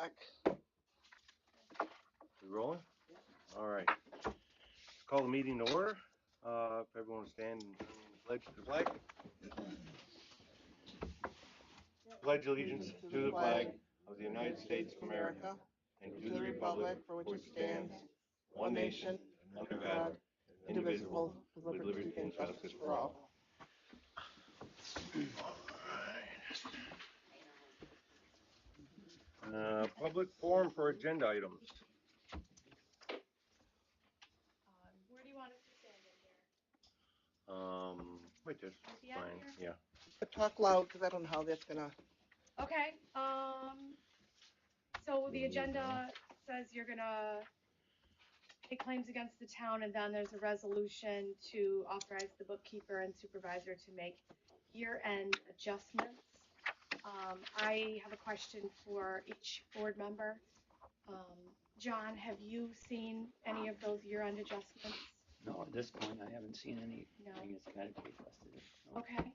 o'clock. We rolling? All right. Let's call the meeting to order. If everyone will stand and pledge to the flag. Pledge allegiance to the flag of the United States of America and to the republic for which it stands, one nation, under God, indivisible, with liberty and justice for all. Public forum for agenda items. Where do you want us to stand in here? Right there's fine, yeah. But talk loud, because I don't know how that's gonna. Okay, so the agenda says you're gonna pay claims against the town, and then there's a resolution to authorize the bookkeeper and supervisor to make year-end adjustments. I have a question for each board member. John, have you seen any of those year-end adjustments? No, at this point, I haven't seen anything that's got to be requested. No. Okay.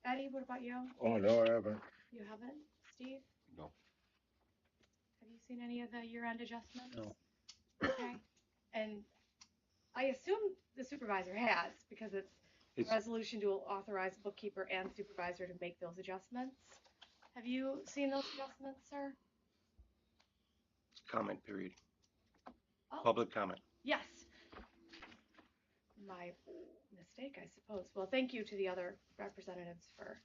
Eddie, what about you? Oh, no, I haven't. You haven't? Steve? No. Have you seen any of the year-end adjustments? No. Okay. And I assume the supervisor has, because it's a resolution to authorize bookkeeper and supervisor to make those adjustments. Have you seen those adjustments, sir? Comment period. Oh. Public comment. Yes. My mistake, I suppose. Well, thank you to the other representatives for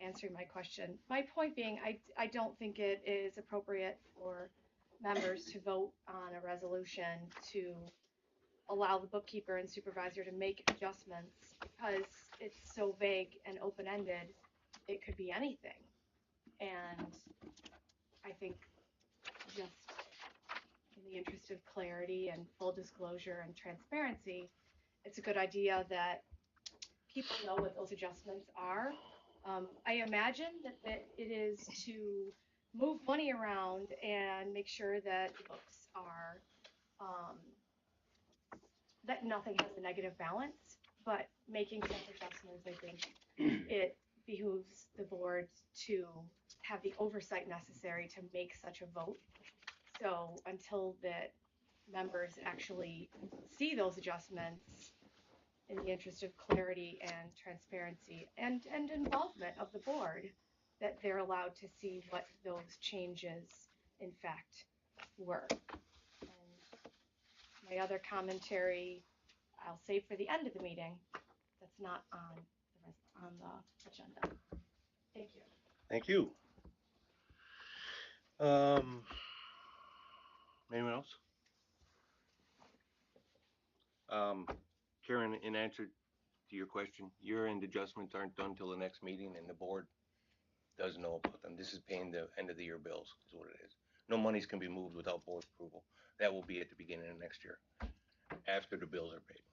answering my question. My point being, I don't think it is appropriate for members to vote on a resolution to allow the bookkeeper and supervisor to make adjustments because it's so vague and open-ended. It could be anything. And I think just in the interest of clarity and full disclosure and transparency, it's a good idea that people know what those adjustments are. I imagine that it is to move money around and make sure that the books are, that nothing has a negative balance, but making such adjustments, I think it behooves the board to have the oversight necessary to make such a vote. So until the members actually see those adjustments, in the interest of clarity and transparency and involvement of the board, that they're allowed to see what those changes in fact were. And my other commentary I'll save for the end of the meeting. That's not on the agenda. Thank you. Thank you. Anyone else? Karen, in answer to your question, year-end adjustments aren't done till the next meeting, and the board does know about them. This is paying the end of the year bills, is what it is. No monies can be moved without board approval. That will be at the beginning of next year, after the bills are paid.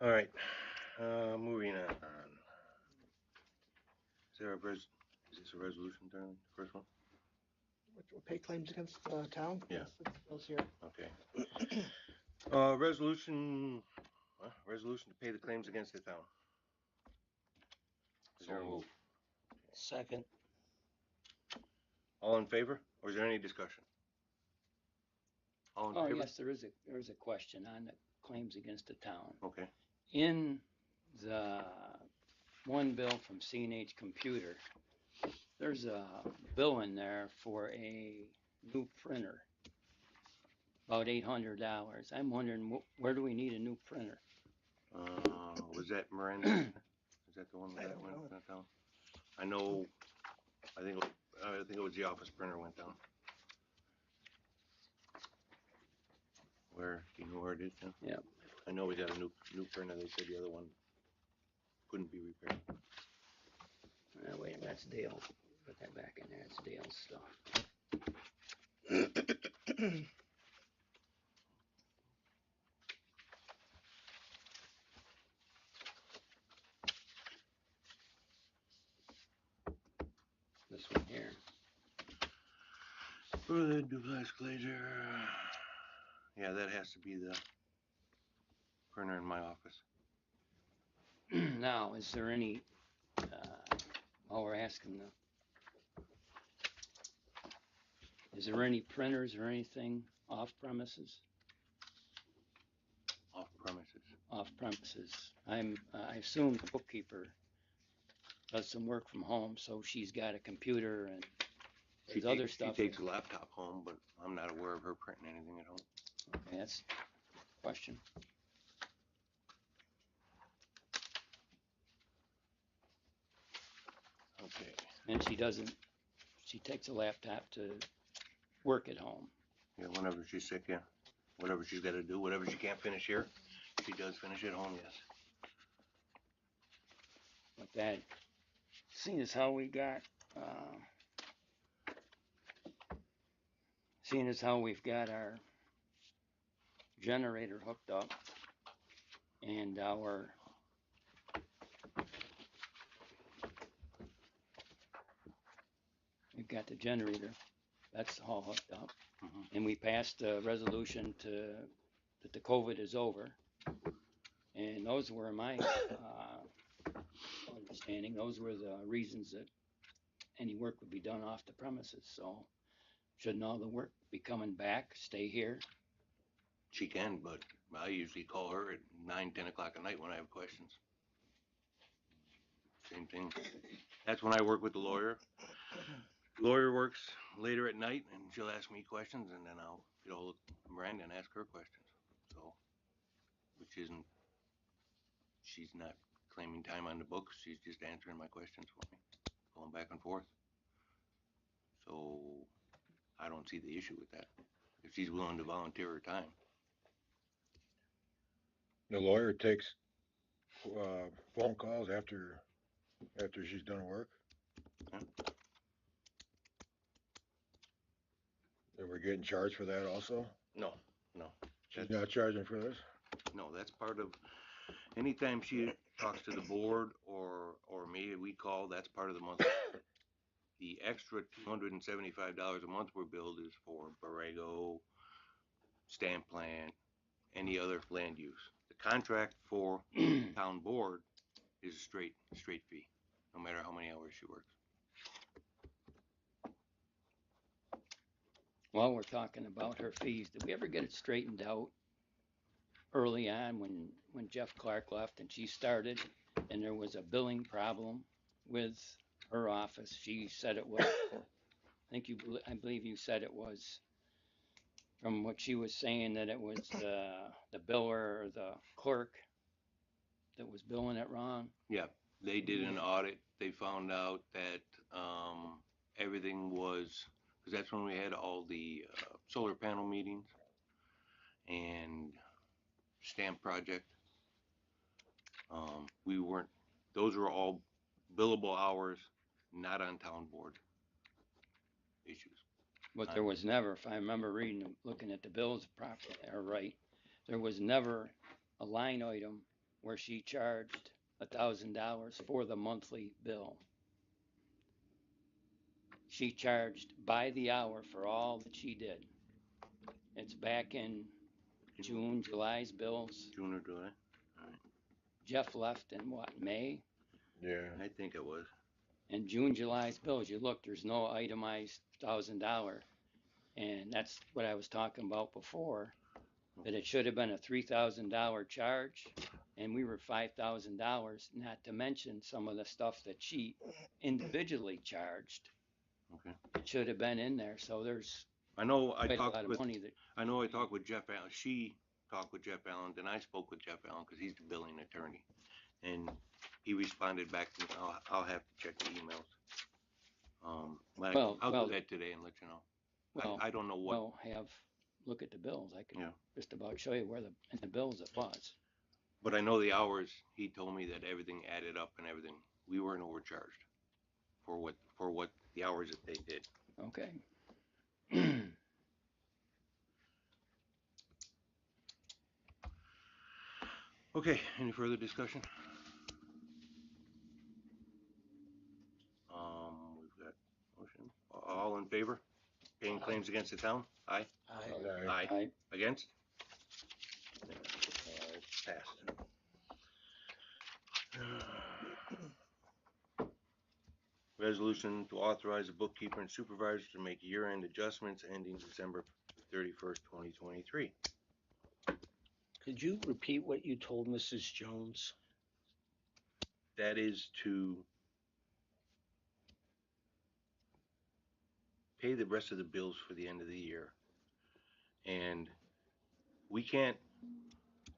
All right, moving on. Is this a resolution, Darren? The first one? Which will pay claims against the town? Yeah. Yes, it's Bill's here. Okay. Resolution to pay the claims against the town. Is there a move? Second. All in favor, or is there any discussion? All in favor? Yes, there is a question on the claims against the town. Okay. In the one bill from C&H Computer, there's a bill in there for a new printer, about $800. I'm wondering, where do we need a new printer? Was that Miranda? Is that the one that went down? I know. I think it was the office printer went down. Where? Do you know where it is now? Yeah. I know we got a new printer. They said the other one couldn't be repaired. Wait a minute, that's Dale. Put that back in there. It's Dale's stuff. This one here. For the duplex glazer. Yeah, that has to be the printer in my office. Now, is there any While we're asking is there any printers or anything off premises? Off premises. Off premises. I assume the bookkeeper does some work from home, so she's got a computer and there's other stuff. She takes a laptop home, but I'm not aware of her printing anything at home. Okay, that's a question. Okay. And she takes a laptop to work at home. Yeah, whenever she's sick, yeah. Whatever she's got to do, whatever she can't finish here, she does finish at home, yes. But that, seeing as how we've got our generator hooked up and we've got the generator, that's all hooked up. Mhm. And we passed a resolution that the COVID is over. And those were my understanding. Those were the reasons that any work would be done off the premises. So shouldn't all the work be coming back, stay here? She can, but I usually call her at 9, 10 o'clock at night when I have questions. Same thing. That's when I work with the lawyer. Lawyer works later at night, and she'll ask me questions, and then I'll get hold of Miranda and ask her questions. So, she's not claiming time on the books. She's just answering my questions for me, going back and forth. So, I don't see the issue with that. If she's willing to volunteer her time. The lawyer takes phone calls after she's done work. Yeah. And we're getting charged for that also? No. She's not charging for this? No, that's part of, anytime she talks to the board or me, we call, that's part of the month. The extra $275 a month we're billed is for Borrego, stamp plan, any other land use. The contract for town board is a straight fee, no matter how many hours she works. While we're talking about her fees, did we ever get it straightened out early on when Jeff Clark left and she started and there was a billing problem with her office? She said it was, I believe you said it was, from what she was saying, that it was the biller or the clerk that was billing it wrong. Yeah, they did an audit. They found out that everything was, because that's when we had all the solar panel meetings and stamp project. Those were all billable hours, not on town board issues. But there was never, if I remember looking at the bills properly or right, there was never a line item where she charged $1,000 for the monthly bill. She charged by the hour for all that she did. It's back in June, July's bills. June or July? Jeff left in what, May? Yeah. I think it was. And June, July's bills, you look, there's no itemized $1,000. And that's what I was talking about before, that it should have been a $3,000 charge, and we were $5,000, not to mention some of the stuff that she individually charged. Okay. It should have been in there, so there's I know I quite a lot talked of with money that, I know I talked with Jeff Allen. She talked with Jeff Allen, then I spoke with Jeff Allen because he's the billing attorney, and he responded back to me. I'll have to check the emails. I'll do that today and let you know. I don't know what. well, look at the bills. I can Yeah. just about show you where in the bills it was. But I know the hours. He told me that everything added up and everything. We weren't overcharged for what the hours that they did. Okay. Okay. Any further discussion? We've got motion. All in favor? Paying claims against the town? Aye. Aye. Aye. Against? It's passed. Resolution to authorize the bookkeeper and supervisor to make year-end adjustments ending December 31st, 2023. Could you repeat what you told Mrs. Jones? That is to pay the rest of the bills for the end of the year. And we can't,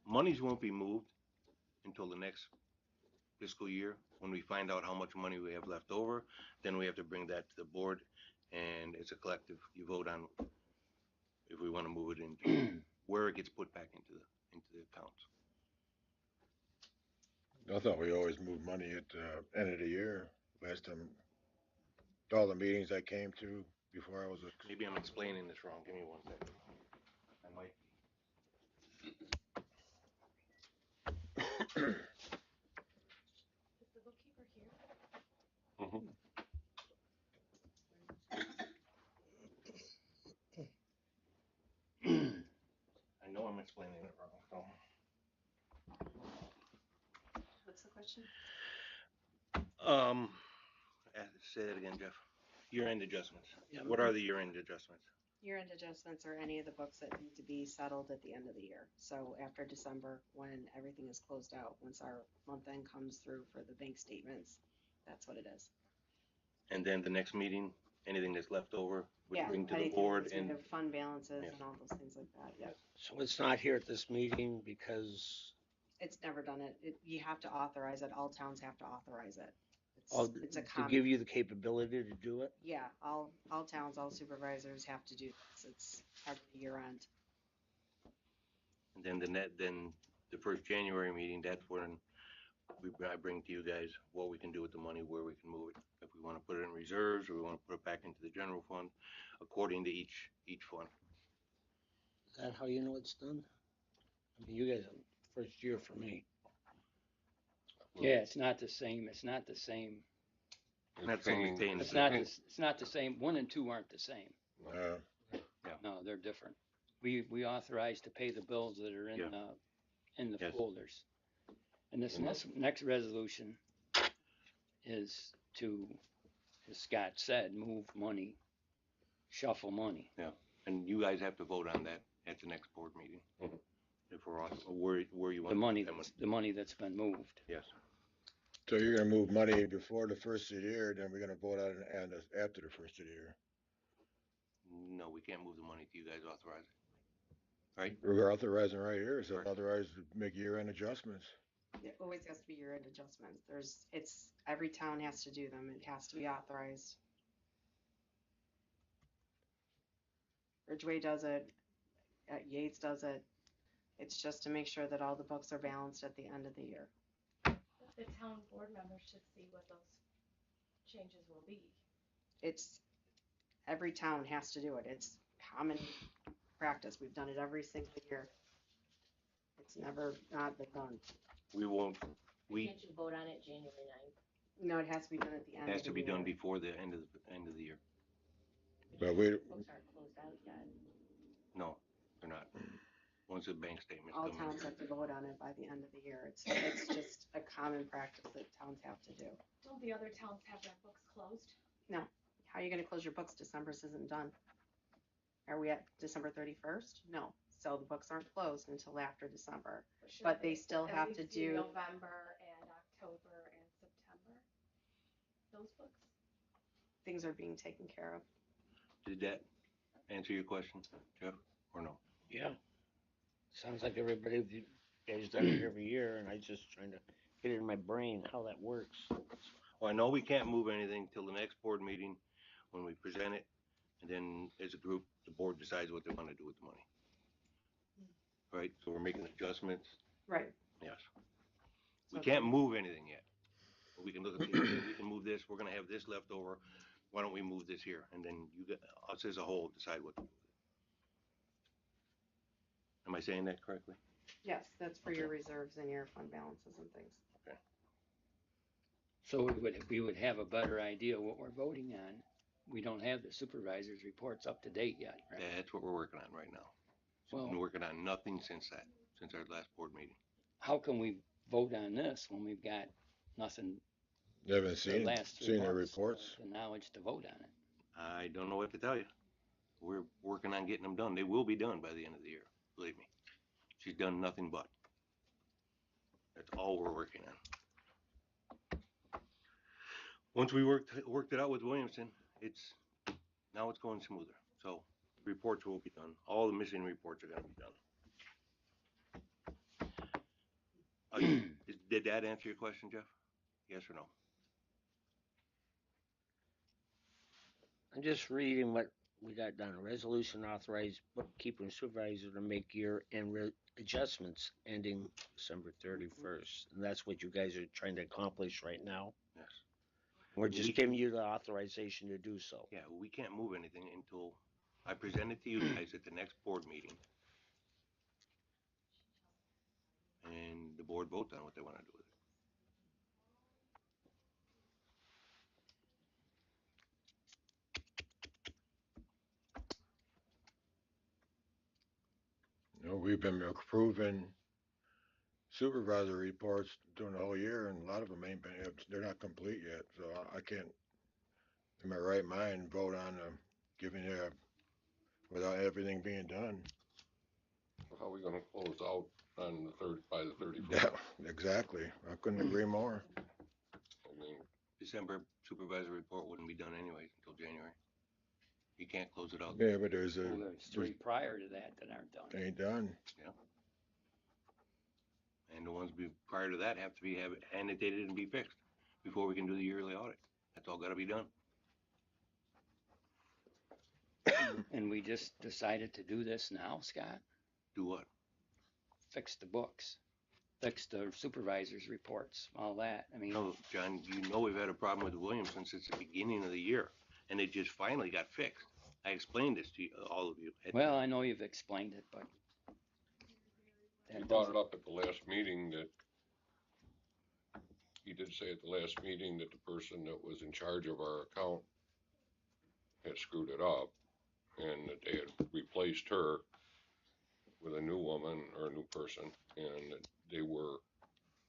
monies won't be moved until the next fiscal year. When we find out how much money we have left over, then we have to bring that to the board, and it's a collective, you vote on if we want to move it into where it gets put back into the accounts. I thought we always moved money at the end of the year. Last time, all the meetings I came to before I was a. Maybe I'm explaining this wrong. Give me one second. I might. Is the bookkeeper here? Mhm. I know I'm explaining it wrong. So. What's the question? Say that again, Jeff. Year-end adjustments. Yeah. What are the year-end adjustments? Year-end adjustments are any of the books that need to be settled at the end of the year. So after December, when everything is closed out, once our month end comes through for the bank statements, that's what it is. And then the next meeting, anything that's left over, we Yeah, bring to the anything board that's and made of fund balances Yes. and all those things like that, yeah. So it's not here at this meeting because, It's never done it. You have to authorize it. All towns have to authorize it. oh, It's a to common. give you the capability to do it? Yeah, all towns, all supervisors have to do this. It's part of the year end. then then the first January meeting, that's when I bring to you guys what we can do with the money, where we can move it. If we want to put it in reserves or we want to put it back into the general fund, according to each fund. Is that how you know it's done? I mean, you guys, first year for me. Yeah, it's not the same, it's not the same, Not saying we paying the it's not the same, 1 and 2 aren't the same. No, they're different. We authorize to pay the bills that are Yeah. in the Yes. folders. And this next resolution is to, as Scott said, move money, shuffle money. And you guys have to vote on that at the next board meeting. Mhm. If we're on, where you want. The money that's been moved. Yes. So you're gonna move money before the first of the year, then we're gonna vote on it and after the first of the year. No, we can't move the money till you guys authorize it. Right? We're authorizing right here, so Right. authorized to make year-end adjustments. It always has to be year-end adjustments. Every town has to do them. It has to be authorized. Ridgeway does it, Yates does it. It's just to make sure that all the books are balanced at the end of the year. The town board members should see what those changes will be. Every town has to do it. It's common practice. We've done it every single year. It's never not been done. We won't, Can't you vote on it January 9th? No, it has to be done at the end of the year. has to be done before the end of the year. But we, Books aren't closed out yet. No, they're not. Once the bank statements All come towns in. have to vote on it by the end of the year. It's just a common practice that towns have to do. Don't the other towns have their books closed? How are you gonna close your books? December's isn't done. Are we at December 31st? No. So the books aren't closed until after December. Should But they still at have least to do do, November and October and September. Those books? things are being taken care of. Did that answer your question, Jeff, or no? Yeah. Sounds like everybody, you guys done it every year, and I just trying to get it in my brain how that works. Well, I know we can't move anything till the next board meeting when we present it, and then as a group, the board decides what they want to do with the money. Right, so we're making adjustments, Right. yes. We So can't move anything yet. But we can look at, we can move this, we're gonna have this left over, why don't we move this here? And then us as a whole decide what to do with it. Am I saying that correctly? Yes, that's for your reserves and your fund balances and things. So we would have a better idea what we're voting on. We don't have the supervisor's reports up to date yet, right? That's what we're working on right now. So we've been Well, working on nothing since our last board meeting. how can we vote on this when we've got nothing You haven't the seen last 3 seen their months, reports? the knowledge to vote on it. I don't know what to tell you. We're working on getting them done. They will be done by the end of the year. Believe me. She's done nothing but. That's all we're working on. Once we worked it out with Williamson, now it's going smoother. So reports will be done. All the missing reports are going to be done. Did that answer your question, Jeff? Yes or no? I'm just reading what we got done. A resolution authorized bookkeeper and supervisor to make year-end adjustments ending December 31st. And that's what you guys are trying to accomplish right now. Yes. We're just giving you the authorization to do so. Yeah, we can't move anything until I present it to you guys at the next board meeting. And the board votes on what they want to do with it. You know, we've been approving supervisor reports during the whole year, and a lot of them they're not complete yet. So I can't, in my right mind, vote on giving you without everything being done. How are we gonna close out on by the 31st? Yeah, exactly. I couldn't agree more. I mean, December supervisor report wouldn't be done anyways until January. You can't close it out. Yeah, but there's Well, there's 3 prior to that aren't done. ain't done. And the ones prior to that have to be annotated and be fixed before we can do the yearly audit. That's all got to be done. And we just decided to do this now, Scott? Do what? Fix the books, fix the supervisor's reports, all that. I mean, No, John, you know we've had a problem with Williamson since the beginning of the year, and it just finally got fixed. I explained this to you, all of you. well, I know you've explained it, but he brought it up at the last meeting that he did say at the last meeting that the person that was in charge of our account had screwed it up and that they had replaced her with a new woman or a new person and that they were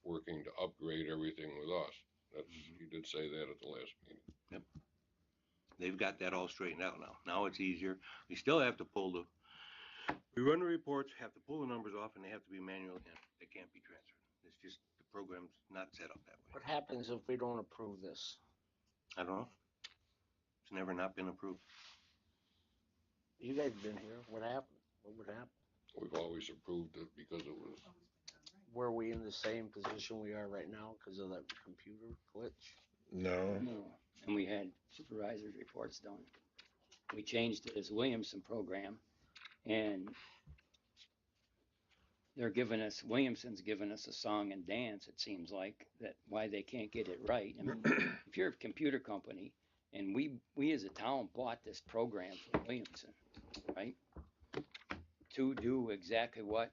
working to upgrade everything with us. He did say that at the last meeting. Yep. They've got that all straightened out now. Now it's easier. We still have to we run the reports, have to pull the numbers off, and they have to be manually entered. They can't be transferred. It's just the program's not set up that way. What happens if we don't approve this? I don't know. It's never not been approved. You guys been here. What happened? What would happen? We've always approved it because it was. Were we in the same position we are right now because of that computer glitch? No. And we had supervisor's reports done. We changed it as Williamson program, and Williamson's giving us a song and dance, it seems like, that why they can't get it right. I mean, if you're a computer company, and we as a town bought this program from Williamson, right? To do exactly what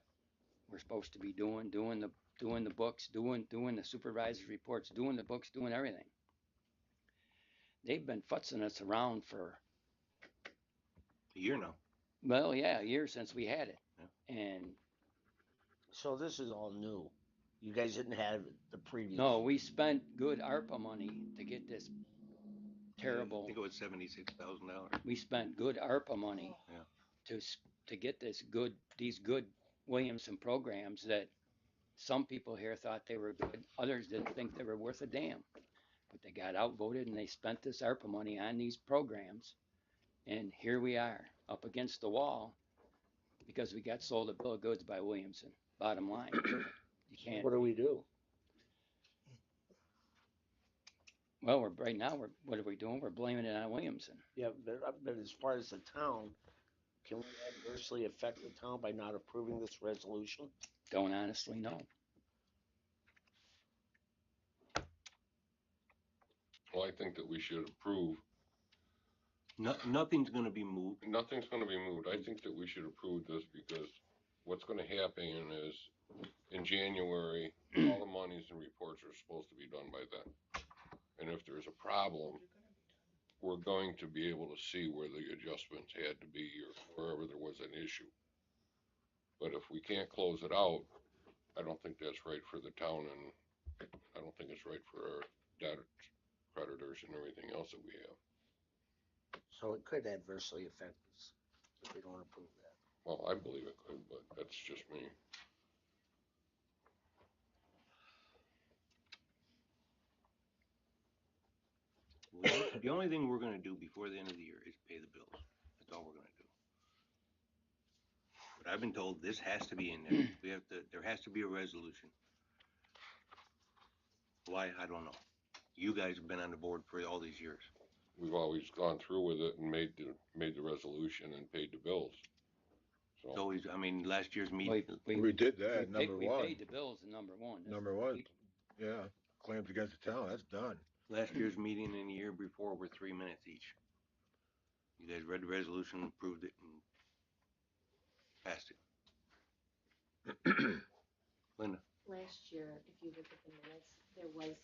we're supposed to be doing the books, doing the supervisor's reports, doing the books, doing everything. They've been futzing us around for A year now. well, yeah, a year since we had it. Yeah. And so this is all new. You guys didn't have the previous. No, we spent good ARPA money to get this terrible. I think it was $76,000. We spent good ARPA money to get these good Williamson programs that some people here thought they were good, others didn't think they were worth a damn. But they got outvoted and they spent this ARPA money on these programs. And here we are, up against the wall, because we got sold a bill of goods by Williamson. Bottom line, you can't. What do we do? Well, what are we doing? We're blaming it on Williamson. Yeah, but as far as the town, can we adversely affect the town by not approving this resolution? Don't honestly know. Well, I think that we should approve. Nothing's going to be moved. Nothing's going to be moved. I think that we should approve this because what's going to happen is in January, all the monies and reports are supposed to be done by then. And if there's a problem, we're going to be able to see where the adjustments had to be or wherever there was an issue. But if we can't close it out, I don't think that's right for the town, and I don't think it's right for debtors, creditors and everything else that we have. So it could adversely affect us if we don't approve that. Well, I believe it could, but that's just me. The only thing we're gonna do before the end of the year is pay the bills. That's all we're gonna do. But I've been told this has to be in there. There has to be a resolution. Why, I don't know. You guys have been on the board for all these years. We've always gone through with it and made the resolution and paid the bills. It's So, always, I mean, last year's meeting, We did that, number We one. paid the bills in number one. Number one, yeah, claims against the town, that's done. last year's meeting and the year before were 3 minutes each. You guys read the resolution, approved it, and passed it. Linda, Last year, if you look at the minutes, there was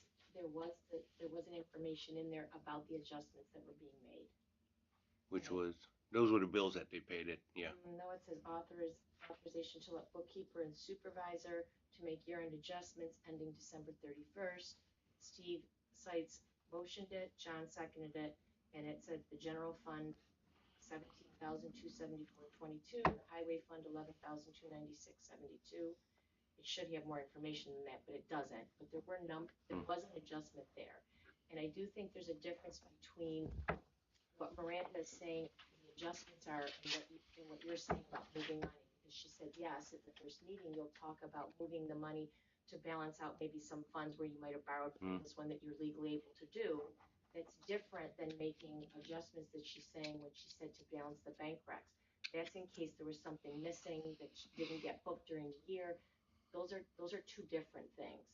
an information in there about the adjustments that were being made. which was, those were the bills that they paid it, yeah. No, it says authorization to let bookkeeper and supervisor to make year-end adjustments ending December 31st. Steve Seitz motioned it, John seconded it, and it said the general fund 17,274.22, the highway fund 11,296.72. It should have more information than that, but it doesn't. But there was an adjustment there. And I do think there's a difference between what Miranda is saying, the adjustments are, and what you're saying about moving money. Because she said, yes, at the first meeting, you'll talk about moving the money to balance out maybe some funds where you might have borrowed from this one that you're legally able to do. That's different than making adjustments that she's saying when she said to balance the bank recs. That's in case there was something missing that didn't get booked during the year. Those are two different things,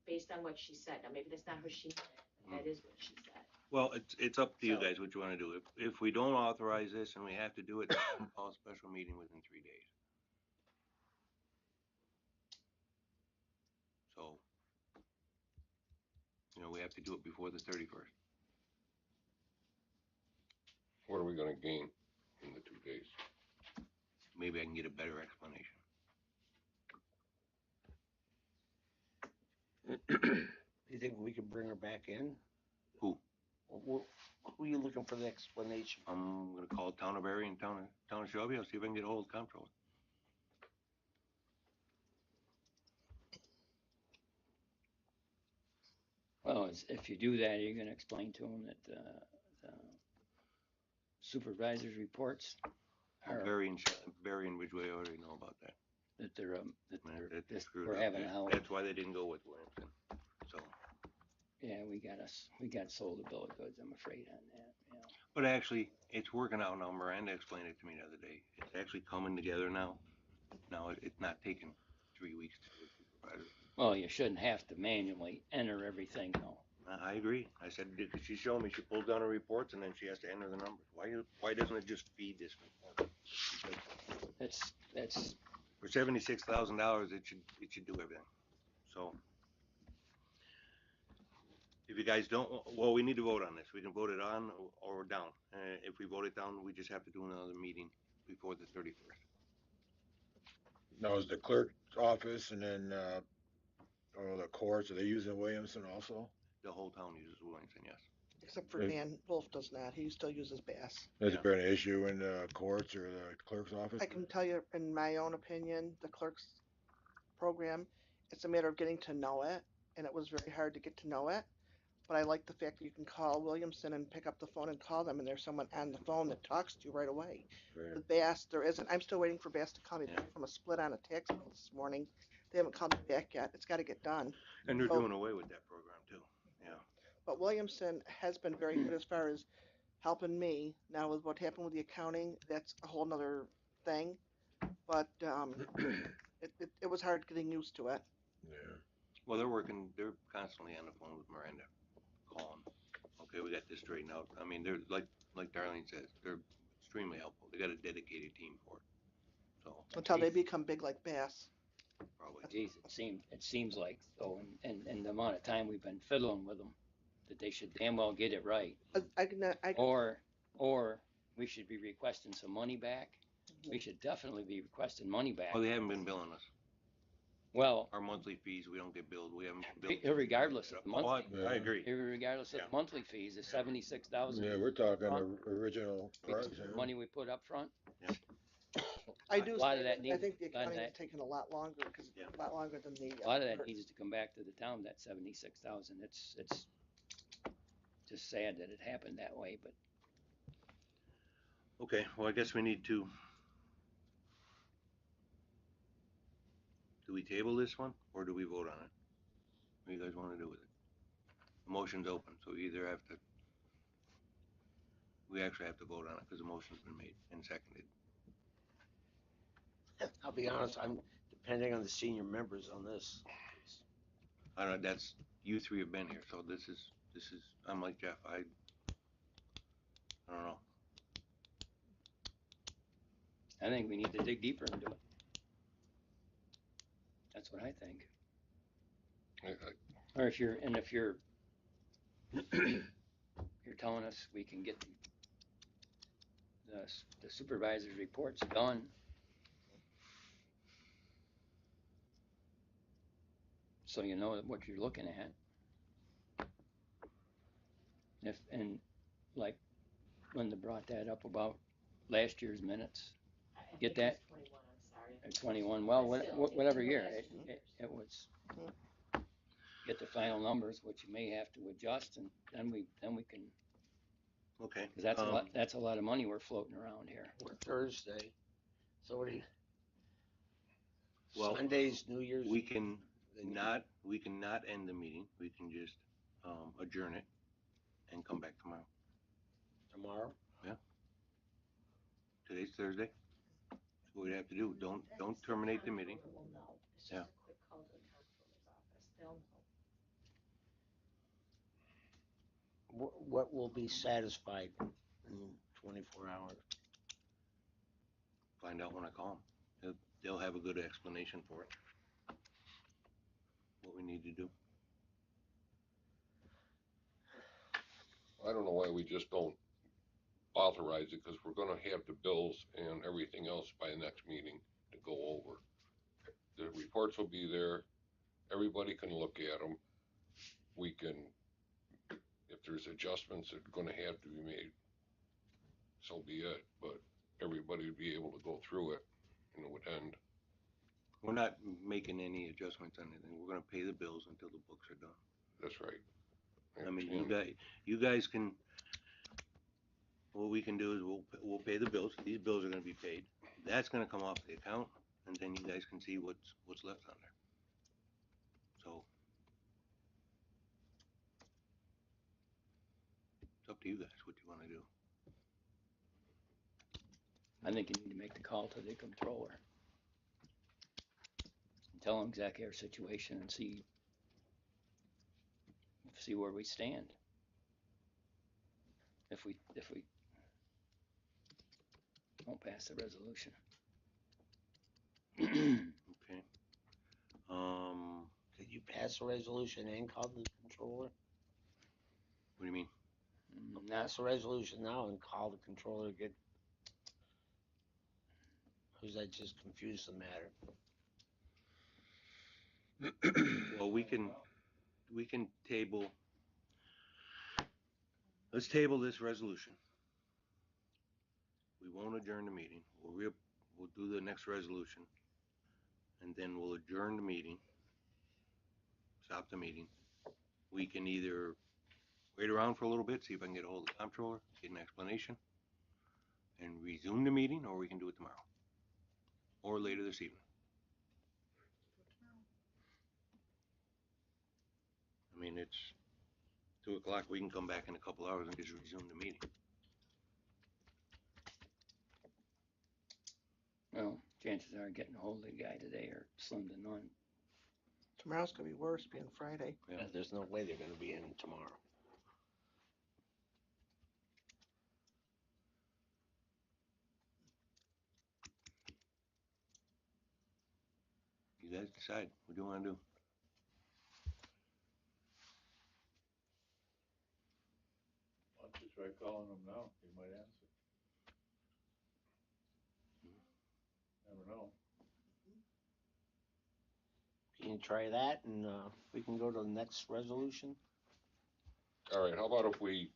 based on what she said. Now, maybe that's not how she meant it, but that is what she said. Well, it's up to you So- guys what you wanna do. If we don't authorize this and we have to do it, then call a special meeting within 3 days. So, we have to do it before the 31st. what are we gonna gain in the 2 days? Maybe I can get a better explanation. Do you think we could bring her back in? Who? Who are you looking for the explanation? I'm gonna call town of Barry and town of Shelby. I'll see if I can get a hold of the comptroller. Well, if you do that, you're gonna explain to them that, the supervisor's reports are, Barry and Ridgeway already know about that. that they're, Man, that this, screwed we're up. having a hell, That's why they didn't go with Williamson. So, yeah, we got sold a bill of goods, I'm afraid on that, yeah. but actually, it's working out now. Miranda explained it to me the other day. It's actually coming together now. Now it's not taking 3 weeks to do a supervisor. Well, you shouldn't have to manually enter everything though. I agree. I said, because she showed me, she pulls down her reports and then she has to enter the numbers. Why doesn't it just feed this report? That's, For $76,000, it should do everything. So, if you guys don't, well, we need to vote on this. We can vote it on or down. If we vote it down, we just have to do another meeting before the 31st. Now, is the clerk's office and then, the courts, are they using Williamson also? The whole town uses Williamson, yes. Except for Right. Dan Wolf does not. He still uses Bass. Has Yeah. it been an issue in the courts or the clerk's office? I can tell you, in my own opinion, the clerk's program, it's a matter of getting to know it, and it was very hard to get to know it. But I like the fact that you can call Williamson and pick up the phone and call them, and there's someone on the phone that talks to you right away. Right. With Bass, there isn't. I'm still waiting for Bass to call me Yeah. back from a split on a tax bill this morning. They haven't called me back yet. It's got to get done. And they're So- doing away with that program too. Yeah. But Williamson has been very good as far as helping me. Now with what happened with the accounting, that's a whole nother thing. But it was hard getting used to it. Yeah. Well, they're constantly on the phone with Miranda, calling. Okay, we got this straightened out. I mean, they're like Darlene says, they're extremely helpful. They got a dedicated team for it. So, Until they become big like Bass. probably. geez, it seems like, so, and the amount of time we've been fiddling with them, that they should damn well get it right. I Or we should be requesting some money back. We should definitely be requesting money back. Well, they haven't been billing us. Well, our monthly fees, we don't get billed, we haven't been billed. regardless of the Oh, monthly, I agree. regardless of Yeah. the monthly fees, the 76,000. Yeah, we're talking Front. original price. Yeah. Money we put up front. I do A lot say of that that I needs, think the a lot of accounting has that, taken a lot longer because Yeah. a lot longer than the. a lot of that needs to come back to the town. That 76,000. It's just sad that it happened that way, but Okay, well, I guess we need to, do we table this one, or do we vote on it? What do you guys wanna do with it? The motion's open, so we either have to, we actually have to vote on it, cause the motion's been made and seconded. I'll be honest, I'm depending on the senior members on this. I don't know, that's, you three have been here, so this is, I'm like Jeff, I don't know. I think we need to dig deeper into it. That's what I think. Or if you're you're telling us we can get the supervisor's reports done, so you know what you're looking at. And like Linda brought that up about last year's minutes, I think Get it was that? 21, I'm sorry. or 21. Well, But still, it's whatever in year last year's. it was. Get the final numbers, which you may have to adjust, and then we can. Okay. Because that's a lot of money we're floating around here. We're Thursday, so what do you? Well, Sundays, New Year's. We can not end the meeting, we can just, adjourn it and come back tomorrow. Tomorrow? Today's Thursday. That's what we'd have to do, don't terminate the meeting. Comptroller will know. It's just Yeah. a quick call to the comptroller's office. They'll know. What will be satisfied in 24 hours? Find out when I call them. They'll have a good explanation for it. What we need to do. I don't know why we just don't authorize it, because we're gonna have the bills and everything else by the next meeting to go over. The reports will be there, everybody can look at them. We can, if there's adjustments that are gonna have to be made, so be it, but everybody would be able to go through it and it would end. We're not making any adjustments on anything, we're gonna pay the bills until the books are done. That's right. I mean, you guys can, what we can do is we'll pay the bills, these bills are gonna be paid, that's gonna come off the account, and then you guys can see what's left on there. So. It's up to you guys what you wanna do. I think you need to make the call to the controller and tell him exactly our situation and see where we stand. If we don't pass the resolution. Okay. Could you pass a resolution and call the controller? What do you mean? Not, Pass a resolution now and call the controller, get, because that just confused the matter. Well, we can table, let's table this resolution. We won't adjourn the meeting, we'll do the next resolution, and then we'll adjourn the meeting, stop the meeting. We can either wait around for a little bit, see if I can get a hold of the comptroller, get an explanation, and resume the meeting, or we can do it tomorrow, or later this evening. I mean, it's 2:00, we can come back in a couple hours and just resume the meeting. well, chances are getting a hold of the guy today are slim to none. Tomorrow's gonna be worse, being Friday. Yeah. There's no way they're gonna be in tomorrow. You guys decide, what do you wanna do? Why don't you try calling him now, he might answer. Never know. can you try that, and we can go to the next resolution? All right, how about if we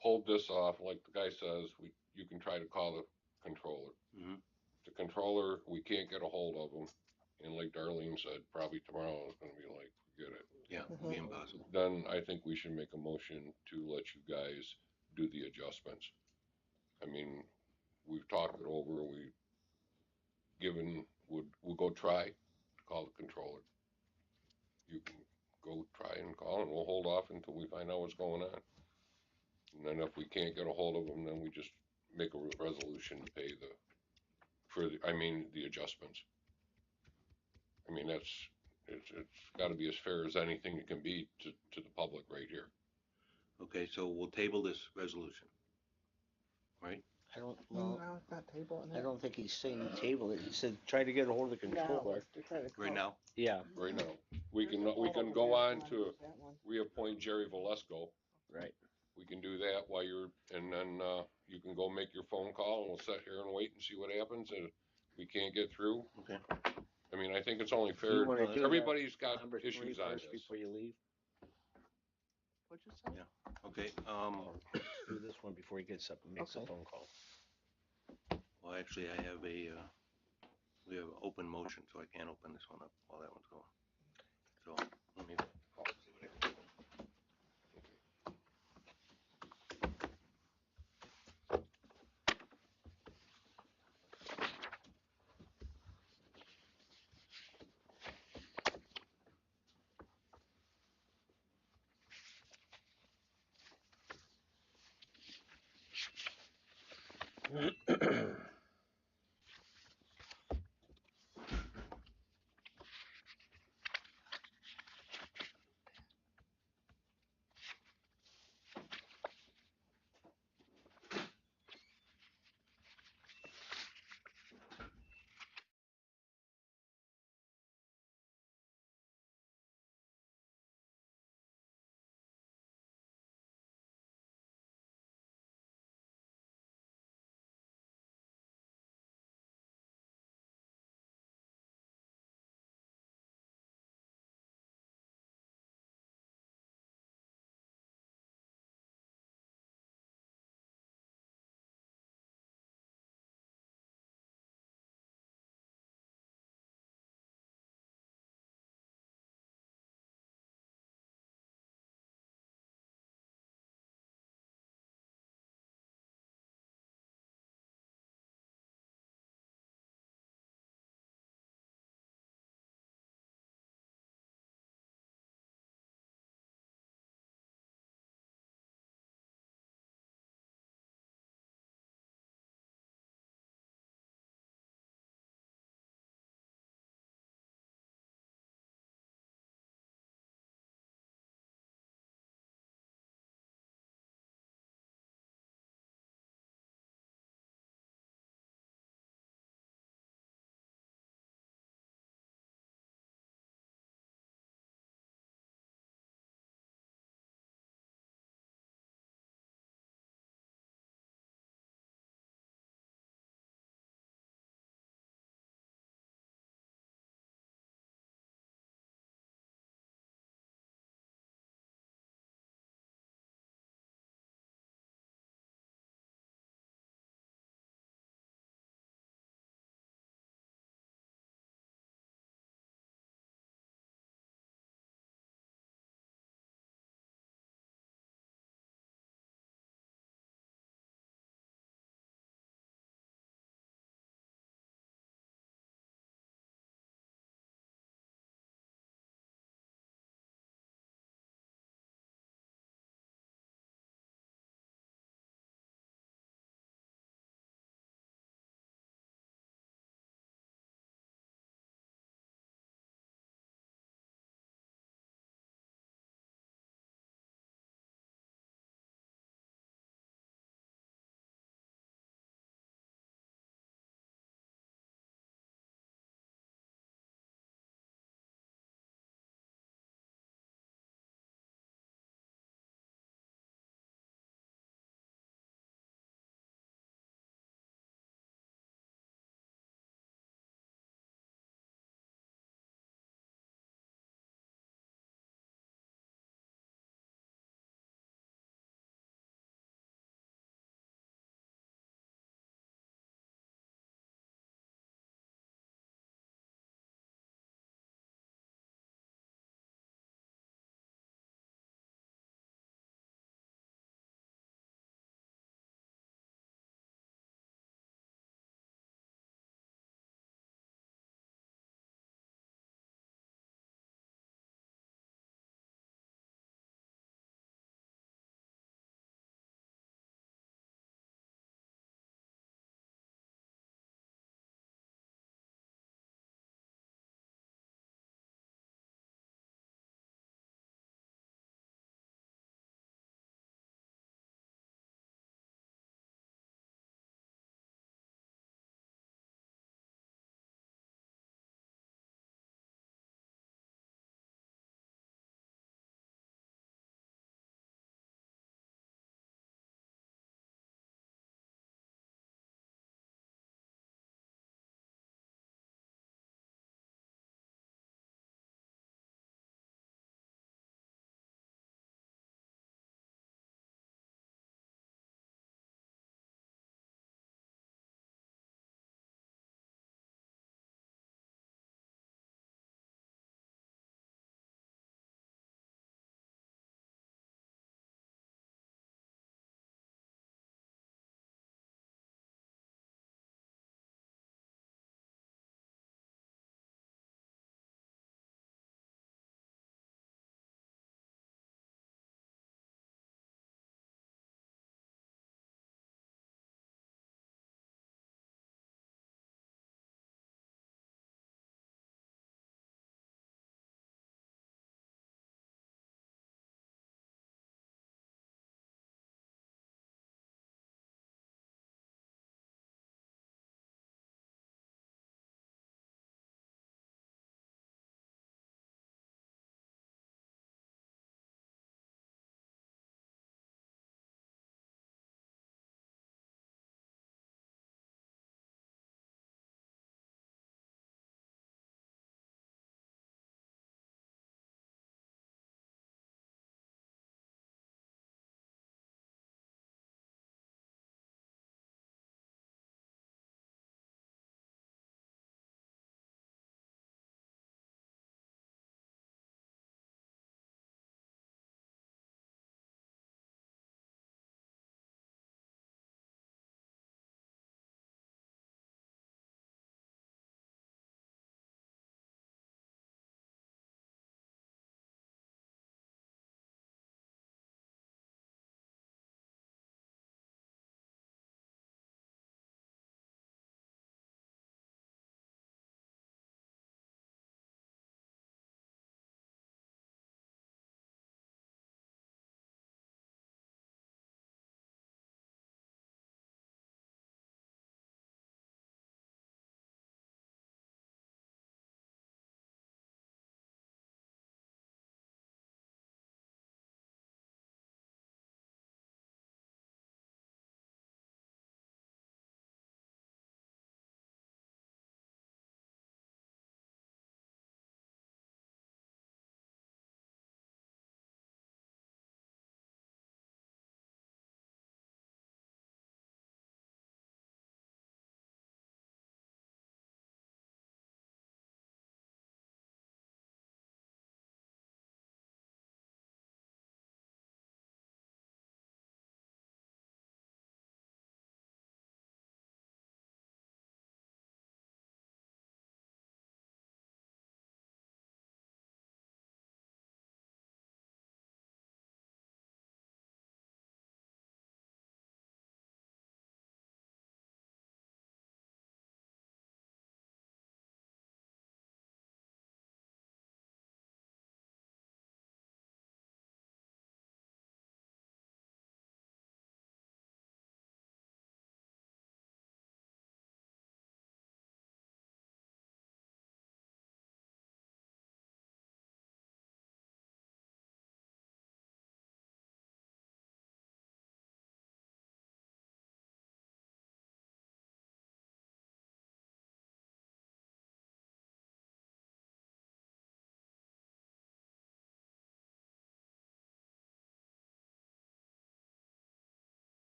hold this off, like the guy says, you can try to call the controller. Mhm. The controller, we can't get a hold of him, and like Darlene said, probably tomorrow is gonna be like, forget it. Yeah, it'd be impossible. Then I think we should make a motion to let you guys do the adjustments. I mean, we've talked it over, we'll go try to call the controller. You can go try and call, and we'll hold off until we find out what's going on. And then if we can't get a hold of them, then we just make a resolution to pay the adjustments. I mean, it's gotta be as fair as anything it can be to the public right here. Okay, so we'll table this resolution. Right? I don't No, know. it's not tabling I it. don't think he's saying table it. He said try to get a hold of the controller. Right now? Yeah, Right now, we can go on to reappoint Jerry Valesco. right. We can do that and then you can go make your phone call, and we'll sit here and wait and see what happens. And if we can't get through, Okay. I mean, I think it's only You fair. wanna do that Everybody's got number 3 issues on first this. before you leave? What'd you say? Yeah. Okay, Do this one before he gets up and makes a Okay. phone call. well, actually, we have an open motion, so I can't open this one up while that one's going. So, let me see what I can do.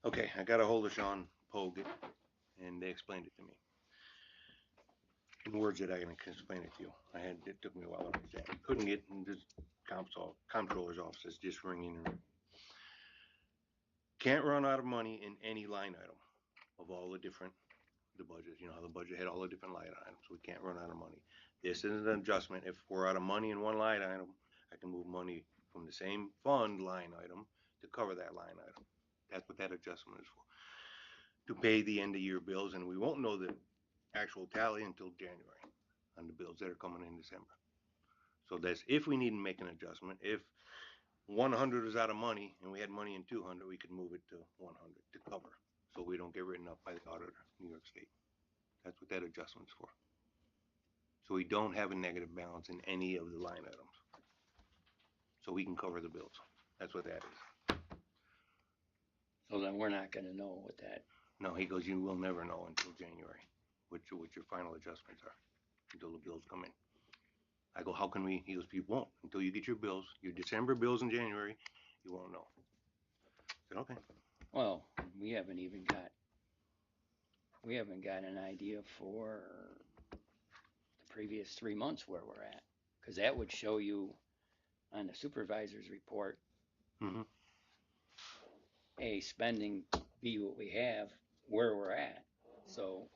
Okay, I got a hold of Sean Pogue, and they explained it to me in words that I can explain it to you. It took me a while to understand. Couldn't get in the comptroller's office, just ringing. Can't run out of money in any line item of all the different the budget. You know how the budget had all the different line items. We can't run out of money. This is an adjustment. If we're out of money in one line item, I can move money from the same fund line item to cover that line item. That's what that adjustment is for. To pay the end of year bills, and we won't know the actual tally until January on the bills that are coming in December. So that's if we need to make an adjustment. If 100 is out of money and we had money in 200, we could move it to 100 to cover, so we don't get written up by the auditor, New York State. That's what that adjustment's for. So we don't have a negative balance in any of the line items. So we can cover the bills. That's what that is. So then we're not gonna know what that, No, he goes, you will never know until January what your final adjustments are, until the bills come in. I go, how can we? He goes, you won't until you get your bills, your December bills in January, you won't know. I said, okay. well, we haven't got an idea for the previous 3 months where we're at. Cause that would show you on the supervisor's report, Mm-hmm. A, spending, B, what we have, where we're at. So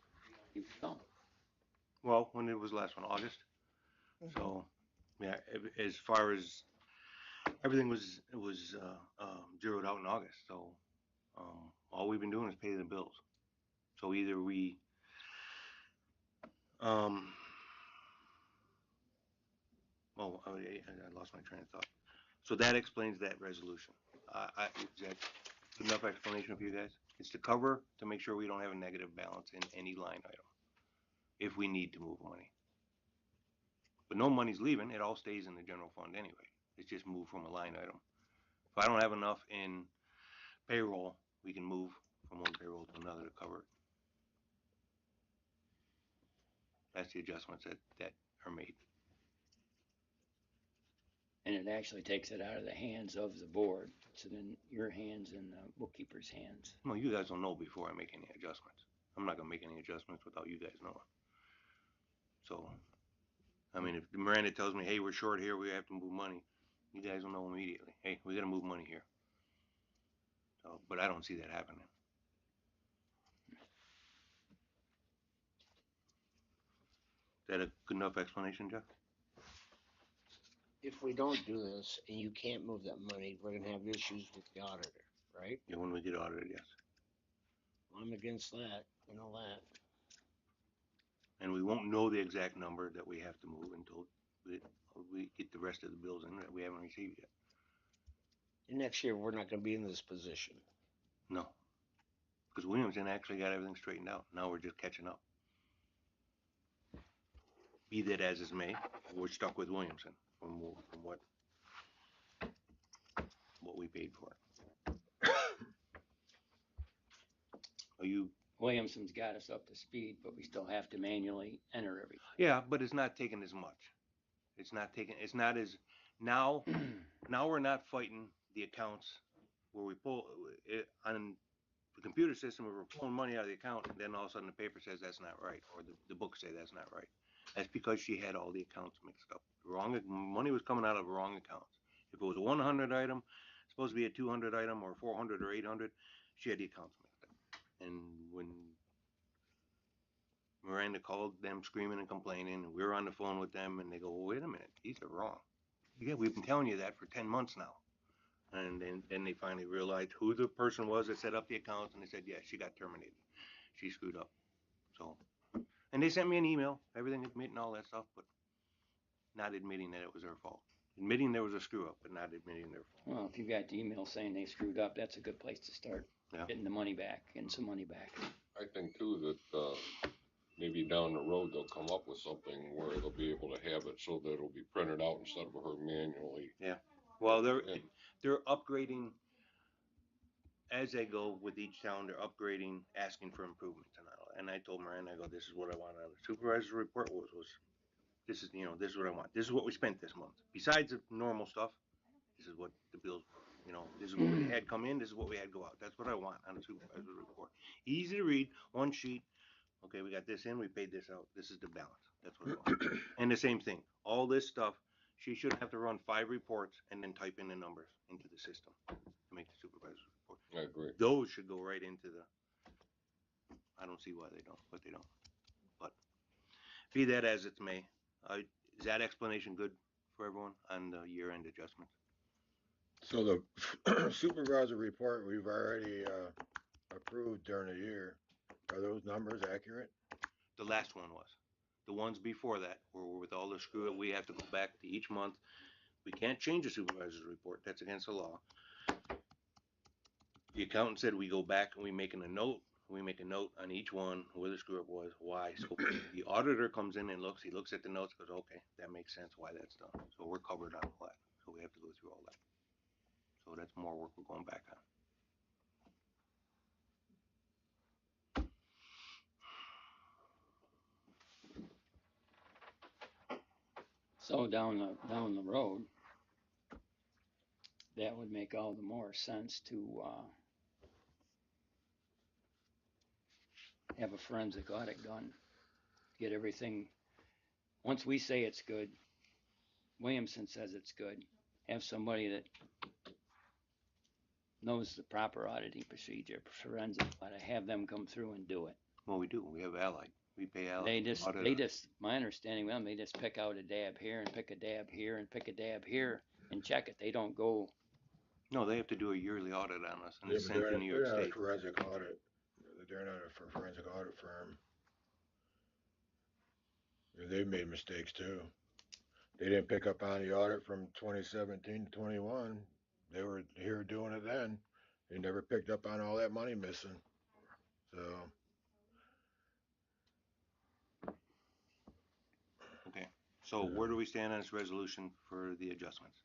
you know. Well, when it was last one, August. Mhm. So, yeah, as far as everything was zeroed out in August. So, all we've been doing is paying the bills. So either we, I lost my train of thought. So that explains that resolution. Is that enough explanation for you guys? It's to cover, to make sure we don't have a negative balance in any line item if we need to move money. But no money's leaving. It all stays in the general fund anyway. It's just moved from a line item. If I don't have enough in payroll, we can move from one payroll to another to cover it. That's the adjustments that are made. And it actually takes it out of the hands of the board, puts it in your hands and the bookkeeper's hands. No, you guys don't know before I make any adjustments. I'm not gonna make any adjustments without you guys knowing. So, I mean, if Miranda tells me, hey, we're short here, we have to move money, you guys will know immediately. Hey, we gotta move money here. So, but I don't see that happening. Is that a good enough explanation, Jeff? If we don't do this and you can't move that money, we're gonna have issues with the auditor, right? Yeah, when we get audited, yes. I'm against that, you know that. And we won't know the exact number that we have to move until we get the rest of the bills in that we haven't received yet. And next year, we're not gonna be in this position. No, because Williamson actually got everything straightened out. Now we're just catching up. Be that as it may, we're stuck with Williamson from what we paid for it. Are you? Williamson's got us up to speed, but we still have to manually enter everything. Yeah, but it's not taking as much. It's not as now. Now we're not fighting the accounts where we pull it on the computer system where we're pulling money out of the account, and then all of a sudden the paper says that's not right, or the books say that's not right. That's because she had all the accounts mixed up. Wrong money was coming out of wrong accounts. If it was a 100 item, supposed to be a 200 item, or 400 or 800, she had the accounts mixed up. And when Miranda called them screaming and complaining, and we were on the phone with them, and they go, well, wait a minute, these are wrong. Yeah, we've been telling you that for 10 months now. And then they finally realized who the person was that set up the accounts, and they said, yeah, she got terminated. She screwed up. So, and they sent me an email, everything admitting all that stuff, but not admitting that it was their fault. Admitting there was a screw up, but not admitting their fault. Well, if you got the email saying they screwed up, that's a good place to start. Yeah. Getting the money back, getting some money back. I think too that maybe down the road they'll come up with something where they'll be able to have it so that it'll be printed out instead of her manually. Yeah. Well, they're upgrading as they go with each town. They're upgrading, asking for improvements and all. And I told Miranda, I go, this is what I want on the supervisor's report was this is this is what I want. This is what we spent this month. Besides the normal stuff, this is what the bills were. You know, this is what we had come in, this is what we had go out. That's what I want on a supervisor's report. Easy to read, one sheet. Okay, we got this in, we paid this out. This is the balance. That's what I want. And the same thing, all this stuff, she shouldn't have to run 5 reports and then type in the numbers into the system to make the supervisor's report. I agree. Those should go right into the, I don't see why they don't, but they don't. But be that as it may, is that explanation good for everyone on the year-end adjustments? So the supervisor report we've already approved during the year, are those numbers accurate? The last one was. The ones before that were with all the screw up. We have to go back to each month. We can't change the supervisor's report. That's against the law. The accountant said we go back and we make a note. We make a note on each one where the screw up was, why. So the auditor comes in and looks. He looks at the notes, goes, okay, that makes sense why that's done. So we're covered on all that. So we have to go through all that. So that's more work we're going back on. So down the road, that would make all the more sense to have a forensic audit done. Get everything. Once we say it's good, Williamson says it's good. Have somebody that knows the proper auditing procedure, forensic audit, have them come through and do it. Well, we do. We have Allied. We pay Allied. They just, my understanding, well, they just pick out a dab here and pick a dab here and pick a dab here and check it. They don't go. No, they have to do a yearly audit on us, and Yeah, it's but sent to New York they're not a State. forensic audit. They're not a forensic audit firm. They've made mistakes too. They didn't pick up on the audit from 2017 to 21. They were here doing it then. They never picked up on all that money missing. So Okay. So where do we stand on this resolution for the adjustments?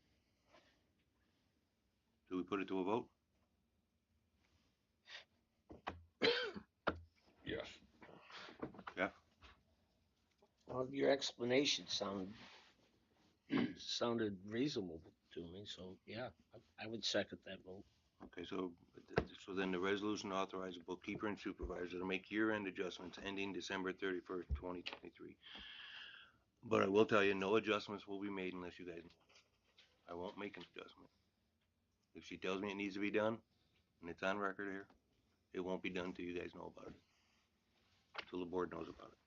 Do we put it to a vote? Yes. Well, your explanation sounded reasonable to me, so yeah, I would second that vote. Okay, so then the resolution authorizes the bookkeeper and supervisor to make year-end adjustments ending December 31st, 2023. But I will tell you, no adjustments will be made unless you guys know. I won't make an adjustment. If she tells me it needs to be done, and it's on record here, it won't be done till you guys know about it. Till the board knows about it.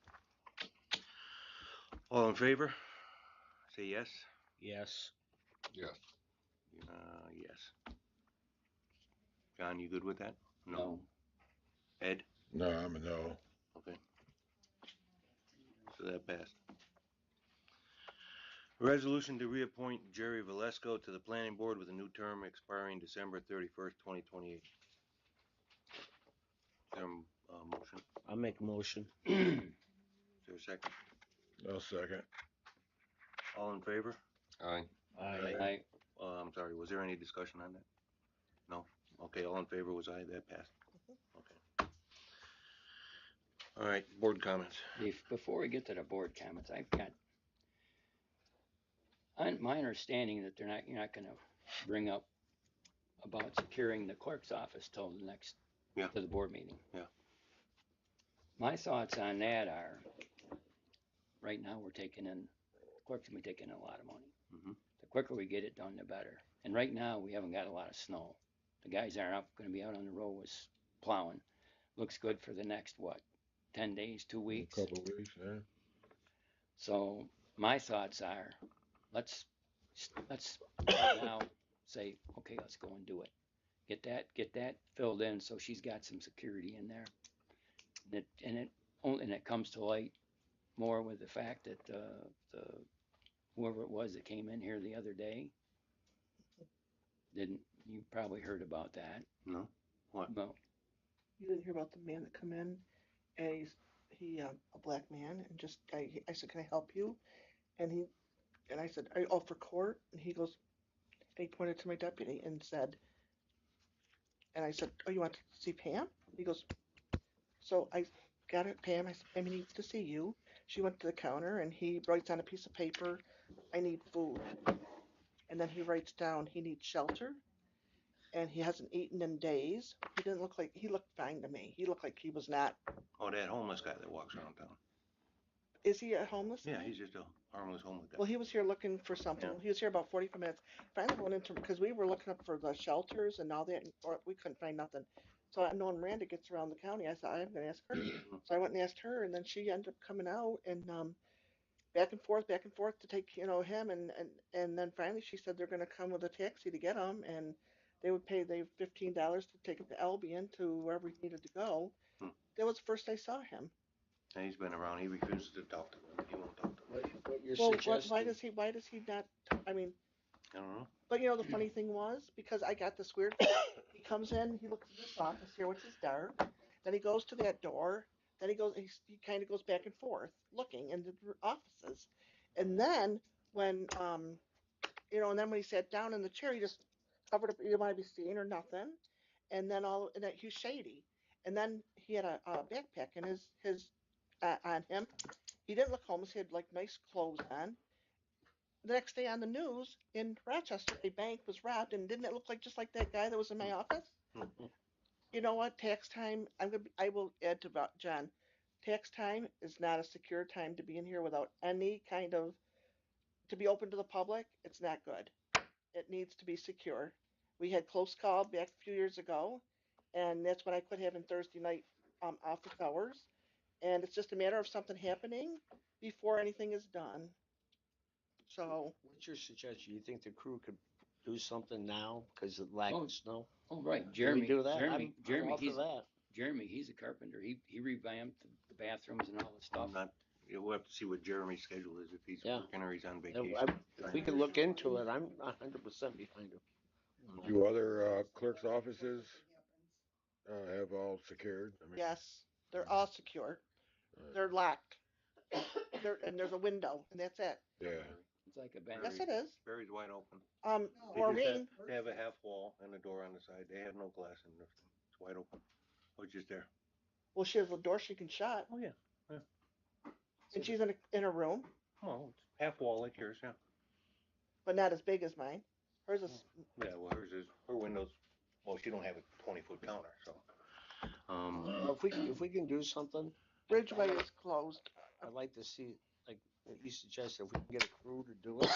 All in favor? Say yes. Yes. Yes. Yes. John, you good with that? No. Ed? no, I'm a no. Okay. So that passed. Resolution to reappoint Jerry Valesco to the planning board with a new term expiring December 31st, 2028. Is there a motion? I'll make a motion. Is there a second? No second. All in favor? Aye. Aye. I'm sorry, was there any discussion on that? No? Okay, all in favor was aye, that passed. Okay. All right, board comments. Before we get to the board comments, I've got my understanding that you're not going to bring up about securing the clerk's office till the next to the board meeting. Yeah. My thoughts on that are, right now we're taking in, the clerk's gonna be taking in a lot of money. Mhm. The quicker we get it done, the better. And right now we haven't got a lot of snow. The guys aren't going to be out on the road with plowing. Looks good for the next 10 days, 2 weeks. A couple of weeks, yeah. So my thoughts are, let's right now say, okay, let's go and do it. Get that filled in so she's got some security in there. And it comes to light more with the fact that whoever it was that came in here the other day, you probably heard about that? No. What? No. You didn't hear about the man that come in, and he a black man, and just I said, can I help you? And I said, are you all for court? And he goes, and he pointed to my deputy and said, and I said, oh, you want to see Pam? He goes, so I got it, Pam. I said, Pam needs to see you. She went to the counter, and he writes on a piece of paper, I need food. And then he writes down he needs shelter, and he hasn't eaten in days. He didn't look like, he looked fine to me. He looked like he was not. Oh, that homeless guy that walks around town. Is he a homeless Yeah, guy? he's just a harmless homeless guy. Well, he was here looking for something. Yeah. He was here about 45 minutes. Finally went into, because we were looking up for the shelters and all that, or we couldn't find nothing. So I know when Miranda gets around the county, I said, I'm going to ask her. So I went and asked her, and then she ended up coming out and back and forth to take, him. And then finally she said they're going to come with a taxi to get him, and they would pay they $15 to take him to Albion to wherever he needed to go. Hmm. That was the first I saw him. And he's been around. He refuses to talk to them. He won't talk to them. What you're Well, suggesting? why does he not, I mean, I don't know. but the funny thing was, because I got this weird, he comes in, he looks at this office here, which is dark. Then he goes to that door. Then he kind of goes back and forth, looking in the offices. And then when, and then when he sat down in the chair, he just covered up. You don't want to be seen or nothing. And then he was shady. And then he had a backpack in his on him. He didn't look homeless. He had like nice clothes on. The next day on the news in Rochester, a bank was robbed, and didn't it look like just like that guy that was in my office? You know what? Tax time. I will add to about John. Tax time is not a secure time to be in here without any kind of to be open to the public. It's not good. It needs to be secure. We had close call back a few years ago, and that's when I quit having Thursday night office hours. And it's just a matter of something happening before anything is done. So What's your suggestion? You think the crew could do something now because of lack Oh, of snow? Oh, right, Can we Jeremy, do that? Jeremy, I'm Jeremy, all for that. Jeremy, he's a carpenter. He revamped the bathrooms and all the stuff. I'm not. We'll have to see what Jeremy's schedule is, if he's Yeah. working or he's on If vacation. if we could look into it, I'm 100% behind him. Do other clerks' offices have all secured? I mean, yes, they're all secure. They're locked. And there's a window, and that's it. yeah. It's like a bank. Yes, it is. Barry's wide open. Maureen. They have a half wall and a door on the side. They have no glass in there. It's wide open. I was just there. Well, she has a door she can shut, Oh yeah. and she's in a room, Well, it's half wall like yours, yeah. but not as big as mine. Hers is. Yeah, well, her windows. Well, she don't have a 20-foot counter, so. If we can do something, Ridgeway is closed. I'd like to see, like what you suggested, if we can get a crew to do it.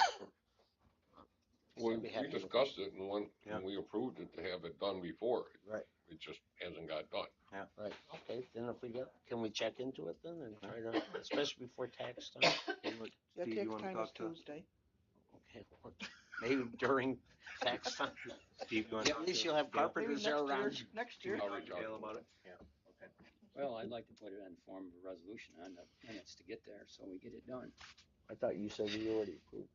We, I'd be happy we with discussed it and Yeah. we approved it to have it done before. Right. It just hasn't got done. Right, okay, then if can we check into it then and try to, especially before tax time? Yeah, Steve, you tax wanna time is talk to- Tuesday. Okay, maybe during tax time. Steve, you want Yeah, at least you'll have Dale? carpenters there around. Next year. I'll reach out Dale to about him. it? Yeah. Okay. Well, I'd like to put it in form of a resolution on the minutes to get there, so we get it done. I thought you said we already approved.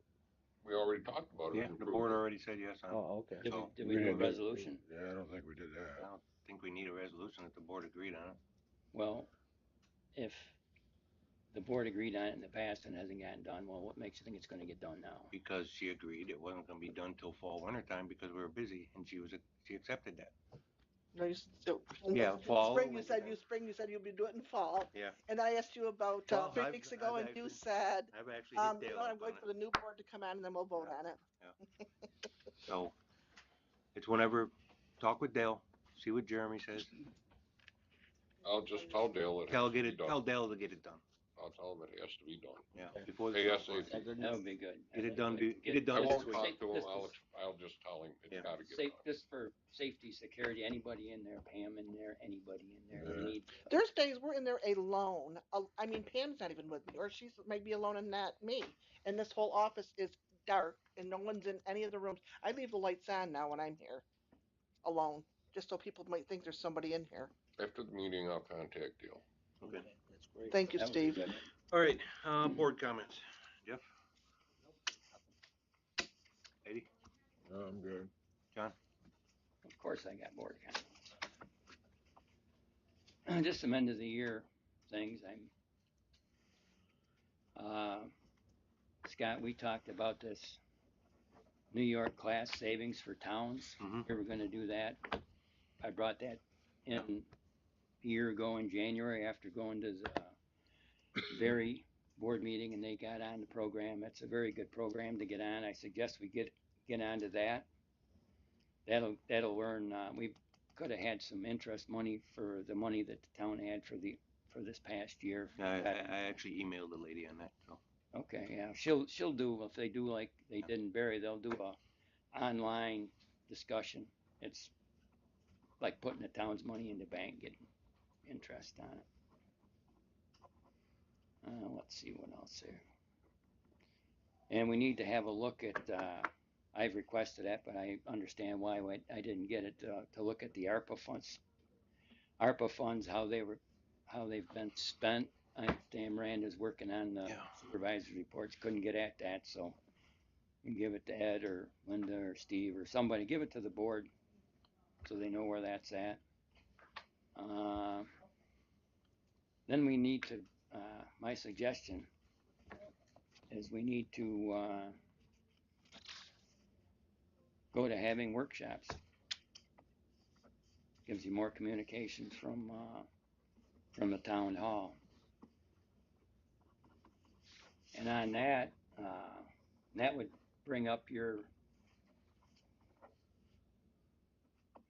We already talked about it. Yeah, and the approved board it. already said yes on it. Oh, okay. Did we, So- did we do a didn't resolution? Yeah, I don't think we did I that. don't think we need a resolution if the board agreed on it. Well, if the board agreed on it in the past and hasn't gotten done, well, what makes you think it's gonna get done now? Because she agreed it wasn't gonna be done till fall, winter time because we were busy, and she accepted that. No, Yeah, fall. Spring. You said you'll be doing it in fall. Yeah. And I asked you about Well, 3 I've- weeks ago, I've and you actually- said, I've actually hit Dale I'm up going on for the new board to come on, and then we'll vote on it. So, it's whenever, talk with Dale, see what Jeremy says. I'll just tell Dale it has to be Tell done. Dale to get it done. I'll tell him it has to be done. Yeah, Okay. before the. ASAP. That would be good. Get it done, Get get it done I this won't week. talk to him. Just- I'll just tell him it's Yeah. gotta get Safe, done. just for safety, security, anybody in there, Pam in there, anybody in there, we Yeah. need. There's days we're in there alone. I mean, Pam's not even with me, or she's maybe alone and not me. And this whole office is dark, and no one's in any of the rooms. I leave the lights on now when I'm here, alone, just so people might think there's somebody in here. After the meeting, I'll contact Dale. Okay. That's great. Thank you, That would be Steve. good. All right, board comments. Jeff? Eddie? No, I'm good. Of course, I got board comments. Just some end of the year things. Scott, we talked about this New York class savings for towns. Mhm. We were gonna do that. I brought that in a year ago in January after going to the very board meeting, and they got on the program. It's a very good program to get on. I suggest we get onto that. that'll earn, we could have had some interest money for the money that the town had for this past year. I actually emailed the lady on that, so. Okay, yeah, she'll do, if they do like they did in Barry, they'll do a online discussion. It's like putting the town's money in the bank, getting interest on it. Let's see what else there. And we need to have a look at, I've requested that, but I understand why I didn't get it, to look at the ARPA funds. ARPA funds, how they've been spent. I understand Miranda's working on the supervisor's reports, couldn't get at that, so you can give it to Ed or Linda or Steve or somebody, give it to the board so they know where that's at. Then we need to, my suggestion is we need to go to having workshops. Gives you more communication from the town hall. And on that, that would bring up your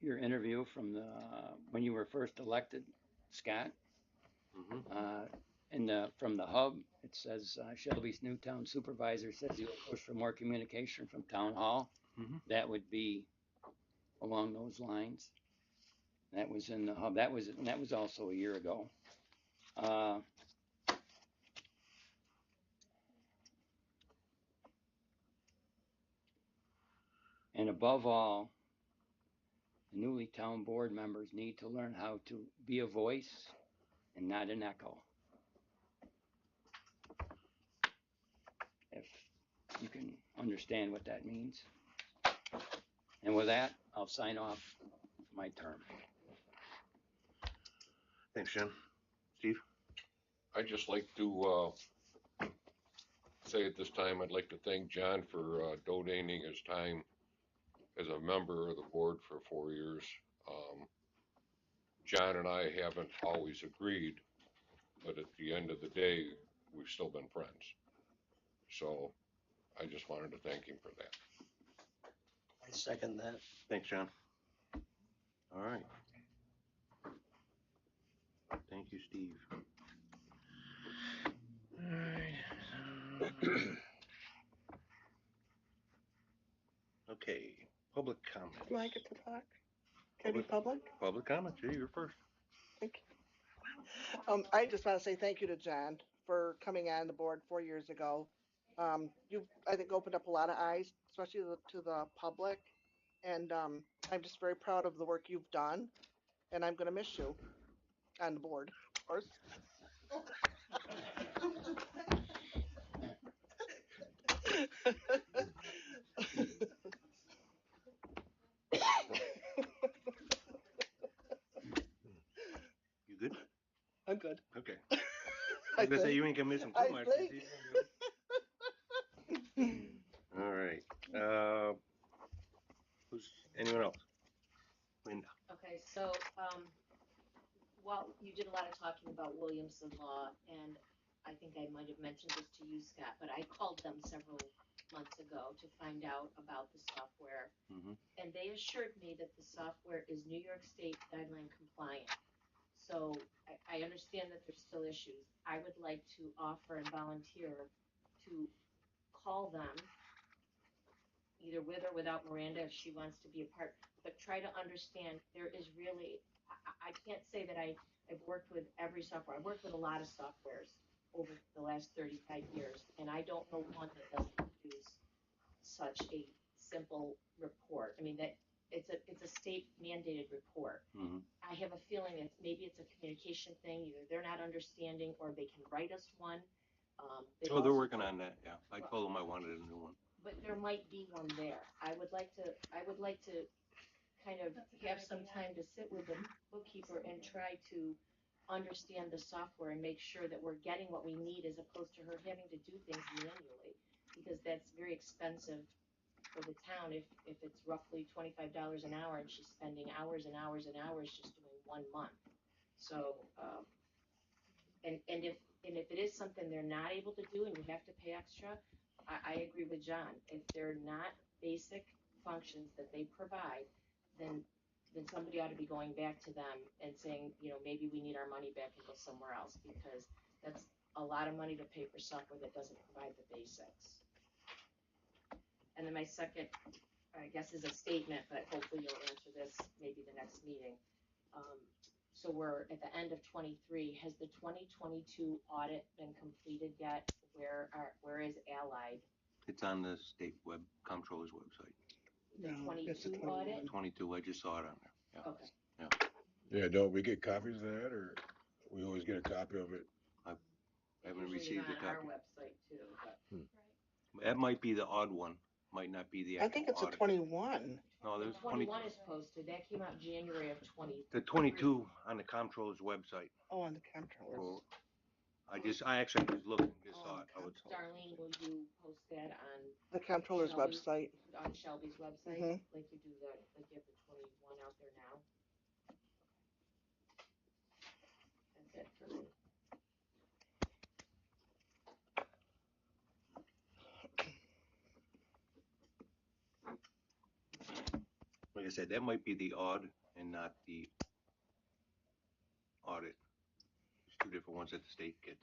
interview from when you were first elected, Scott. And from the hub, it says Shelby's new town supervisor says he'll push for more communication from town hall. That would be along those lines. That was in the hub. That was also a year ago. And above all, the newly town board members need to learn how to be a voice and not an echo. If you can understand what that means. And with that, I'll sign off my term. Thanks, John. Steve? I'd just like to say at this time, I'd like to thank John for donating his time as a member of the board for 4 years. John and I haven't always agreed, but at the end of the day, we've still been friends. So I just wanted to thank him for that. I second that. Thanks, John. All right. Thank you, Steve. All right. Okay, public comments. Do I get to talk? Can I be public? Public comments, yeah, you're first. Thank you. I just want to say thank you to John for coming on the board 4 years ago. You've, I think, opened up a lot of eyes, especially to the public. And I'm just very proud of the work you've done. And I'm going to miss you on the board, of course. You good? I'm good. Okay. I was gonna say you ain't gonna miss him too much. All right. Who's anyone else? Linda. Okay, so, well, you did a lot of talking about Williamson Law, and I think I might have mentioned this to you, Scott, but I called them several months ago to find out about the software. And they assured me that the software is New York State guideline compliant. So I understand that there's still issues. I would like to offer and volunteer to call them, either with or without Miranda if she wants to be a part, but try to understand there is really, I can't say that I've worked with every software. I've worked with a lot of softwares over the last 35 years, and I don't know one that doesn't produce such a simple report. I mean, that it's a state mandated report. I have a feeling it's a communication thing. Either they're not understanding or they can write us one. They're working on that. Yeah, I told them I wanted a new one. But there might be one there. I would like to kind of have some time to sit with the bookkeeper and try to understand the software and make sure that we're getting what we need as opposed to her having to do things manually, because that's very expensive for the town if it's roughly $25 an hour and she's spending hours and hours and hours just doing 1 month. So, and if it is something they're not able to do and you have to pay extra, I agree with John. If they're not basic functions that they provide, then somebody ought to be going back to them and saying, you know, maybe we need our money back and go somewhere else, because that's a lot of money to pay for software that doesn't provide the basics. And then my second, I guess, is a statement, but hopefully you'll answer this maybe the next meeting. So we're at the end of 23. Has the 2022 audit been completed yet? Where is Allied? It's on the state web comptroller's website. The No, it's a 22 audit? 22, I just saw it on there. Yeah. Okay. Yeah, don't we get copies of that, or we always get a copy of it? I haven't Usually received a on our copy. website too, but. That might be the odd one, might not be the I actual think it's a audit. 21. No, The there's 20, 21 is posted. That came out January of 20. the 22 on the comptroller's website. Oh, on the comptroller. For, I actually just looked and just Oh, saw on it. the comptroller. Darlene, will you post that on The comptroller's Shelby? website. On Shelby's website, Mhm. like you do like you have the 21 out there now? That's it for me. Like I said, that might be the odd and not the audit. There's two different ones that the state gets.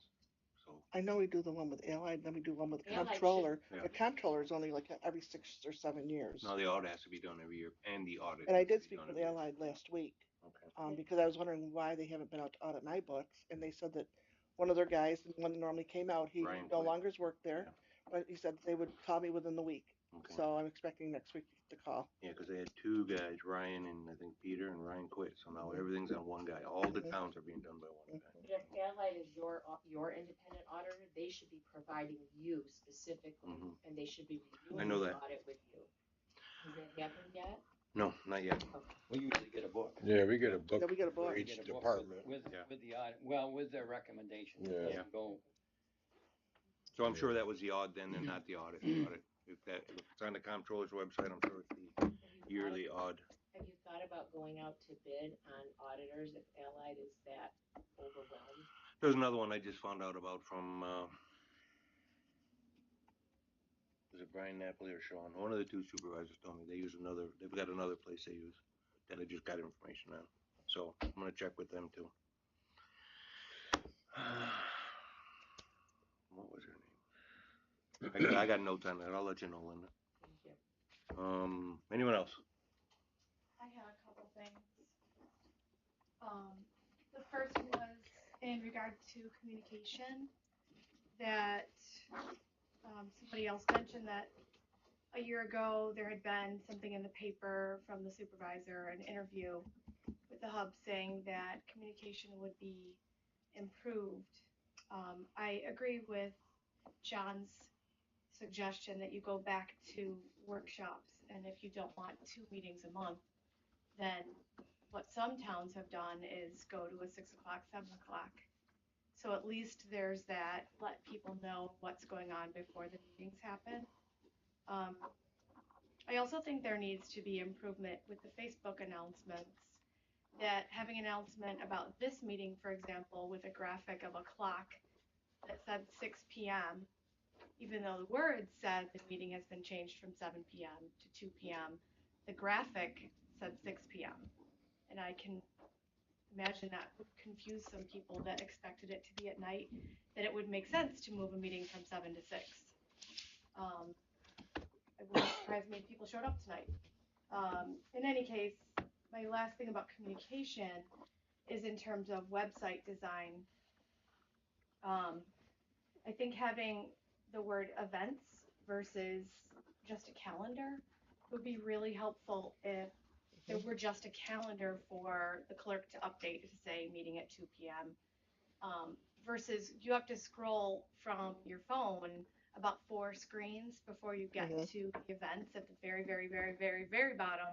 So I know we do the one with Allied, then we do one with Allied comptroller. should- yeah. The comptroller is only like every 6 or 7 years. now the audit has to be done every year, and the audit. And I has to did be speak done with every year. Allied last week, Okay. because I was wondering why they haven't been out to audit my books, and they said that one of their guys, the one that normally came out, he Ryan no quit. longer worked there, Yeah. but he said they would call me within the week. Okay. So I'm expecting next week to call. Yeah, because they had two guys, Ryan and I think Peter, and Ryan quit. So now everything's on one guy. All the Mhm. towns are being done by one guy. But if Allied is your independent auditor, they should be providing you specifically, and they should be reviewing I know the that. audit with you. Has that happened yet? No, not yet. We usually get a book. Yeah, we get a book Yeah, we get a book. for We each get a book department. with Yeah. the audit, well, with their recommendations. It Yeah. doesn't go, So I'm sure that was the odd then, and not the audit. If it's on the comptroller's website, I'm sure it's the yearly odd. Have you thought about going out to bid on auditors if Allied is that overwhelmed? There's another one I just found out about from, was it Brian Napoli or Sean? One of the two supervisors told me they've got another place they use that I just got information on. So I'm gonna check with them too. What was her name? I got notes on that. I'll let you know, Linda. Thank you. Anyone else? I had a couple things. The first was in regard to communication, that somebody else mentioned that a year ago there had been something in the paper from the supervisor, an interview with the hub saying that communication would be improved. I agree with John's suggestion that you go back to workshops, and if you don't want 2 meetings a month, then what some towns have done is go to a 6 o'clock, 7 o'clock. So at least there's that, let people know what's going on before the meetings happen. I also think there needs to be improvement with the Facebook announcements, that having an announcement about this meeting, for example, with a graphic of a clock that said 6 p.m., even though the word said the meeting has been changed from 7 p.m. to 2 p.m., the graphic said 6 p.m. And I can imagine that would confuse some people that expected it to be at night, that it would make sense to move a meeting from 7 to 6. It wouldn't surprise me if people showed up tonight. In any case, my last thing about communication is in terms of website design. I think having the word events versus just a calendar would be really helpful if there were just a calendar for the clerk to update to say meeting at 2 p.m. Versus you have to scroll from your phone about 4 screens before you get to the events at the very, very, very, very, very bottom.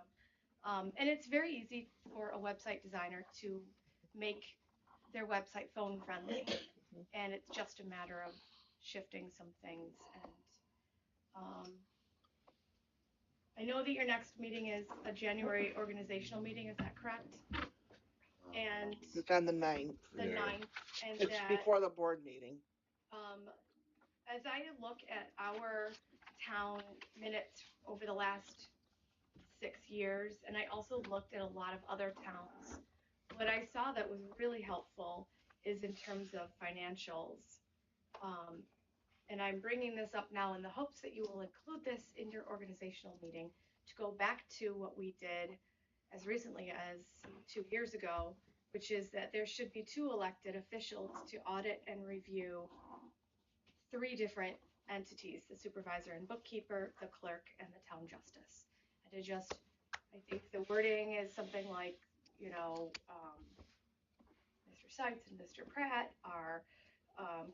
And it's very easy for a website designer to make their website phone friendly. And it's just a matter of shifting some things. And I know that your next meeting is a January organizational meeting, is that correct? And It's on the 9th. the 9th, and It's that before the board meeting. as I look at our town minutes over the last 6 years, and I also looked at a lot of other towns. What I saw that was really helpful is in terms of financials. Um, and I'm bringing this up now in the hopes that you will include this in your organizational meeting to go back to what we did as recently as 2 years ago, which is that there should be 2 elected officials to audit and review 3 different entities, the supervisor and bookkeeper, the clerk, and the town justice. And to just, I think the wording is something like, Mr. Seitz and Mr. Pratt are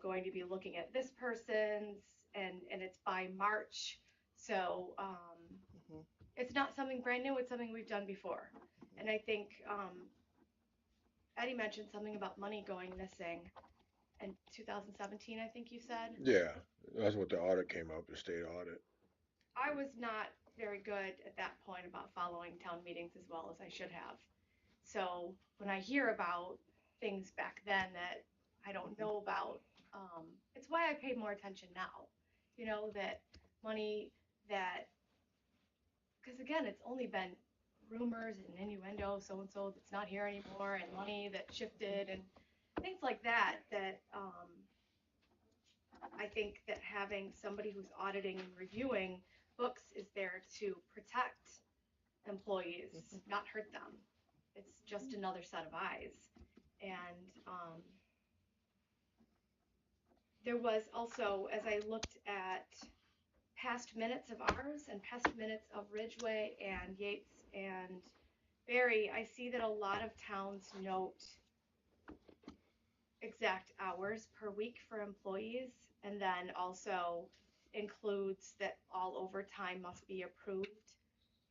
going to be looking at this person's, and it's by March. So Mhm. it's not something brand new, it's something we've done before. And I think Eddie mentioned something about money going missing in 2017, I think you said. Yeah, that's what the audit came up, the state audit. I was not very good at that point about following town meetings as well as I should have. So when I hear about things back then that I don't know about, it's why I pay more attention now. That money that, because again, it's only been rumors and innuendo, so and so that's not here anymore, and money that shifted and things like that. I think that having somebody who's auditing and reviewing books is there to protect employees, not hurt them. It's just another set of eyes. And there was also, as I looked at past minutes of ours and past minutes of Ridgeway and Yates and Barry, I see that a lot of towns note exact hours per week for employees, and then also includes that all overtime must be approved.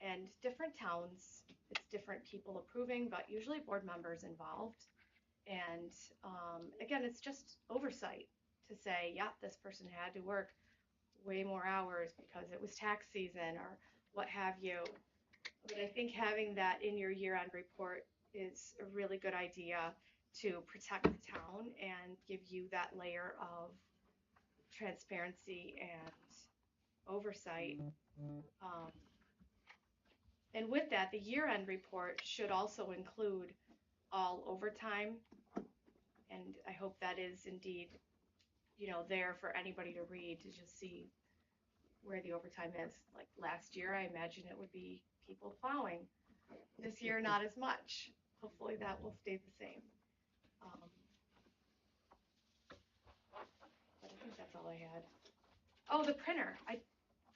And different towns, it's different people approving, but usually board members involved. And again, it's just oversight to say, yeah, this person had to work way more hours because it was tax season or what have you. But I think having that in your year-end report is a really good idea to protect the town and give you that layer of transparency and oversight. And with that, the year-end report should also include all overtime, and I hope that is indeed, there for anybody to read to just see where the overtime is. Like last year, I imagine it would be people plowing. This year, not as much. Hopefully that will stay the same. But I think that's all I had. Oh, the printer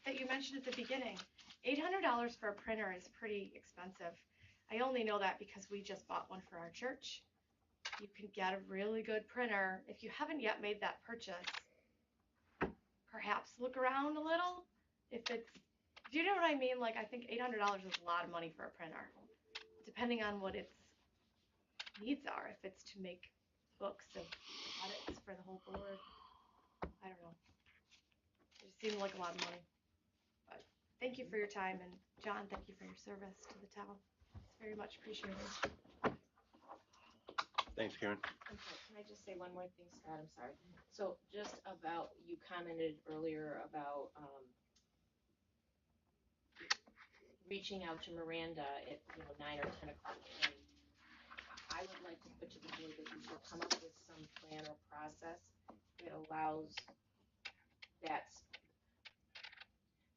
that you mentioned at the beginning. $800 for a printer is pretty expensive. I only know that because we just bought one for our church. You can get a really good printer. If you haven't yet made that purchase, perhaps look around a little. Do you know what I mean? Like, I think $800 is a lot of money for a printer, depending on what its needs are. If it's to make books of audits for the whole board, I don't know. It just seemed like a lot of money. But thank you for your time, and John, thank you for your service to the town. It's very much appreciated. Thanks, Karen. I'm sorry, can I just say one more thing, Scott? I'm sorry. So just about, you commented earlier about reaching out to Miranda at 9 or 10 o'clock at night. I would like to put to the board that we should come up with some plan or process that allows that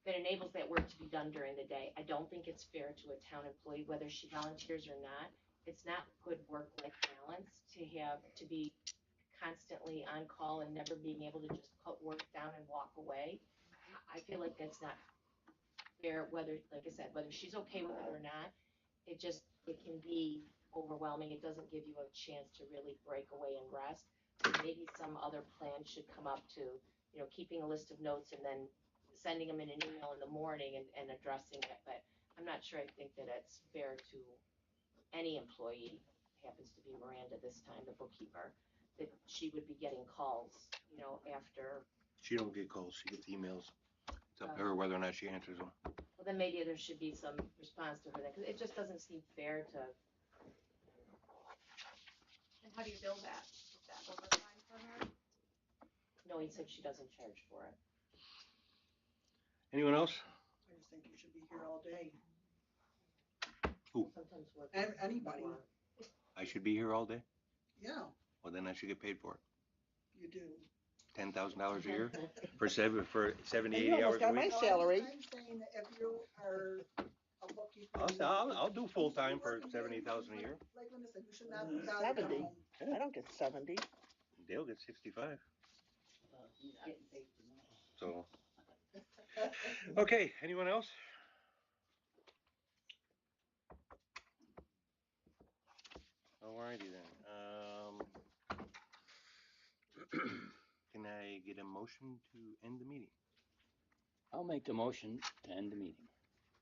enables that work to be done during the day. I don't think it's fair to a town employee, whether she volunteers or not. It's not good work-life balance to be constantly on call and never being able to just put work down and walk away. I feel like that's not fair, whether, like I said, whether she's okay with it or not. It can be overwhelming. It doesn't give you a chance to really break away and rest. Maybe some other plan should come up to, keeping a list of notes and then sending them in an email in the morning and addressing it. But I'm not sure I think that it's fair to any employee, happens to be Miranda this time, the bookkeeper, that she would be getting calls, after. She don't get calls, she gets emails. It's up to her whether or not she answers them. Well, then maybe there should be some response to her then, because it just doesn't seem fair to. And how do you bill that? Is that overtime for her? No, he said she doesn't charge for it. Anyone else? I just think you should be here all day. Who? Anybody, I should be here all day? yeah, Well, then I should get paid for it. you do. $10,000 a year for 70, And 80 you hours almost a got week? my salary. I'm saying that if you are a bookkeeper. I'll do full time for 70,000 a year. Like Linda said, you should not be bothered to come 70. home. I don't get 70. Dale gets 65. So, okay, anyone else? Alrighty then. Can I get a motion to end the meeting? I'll make the motion to end the meeting.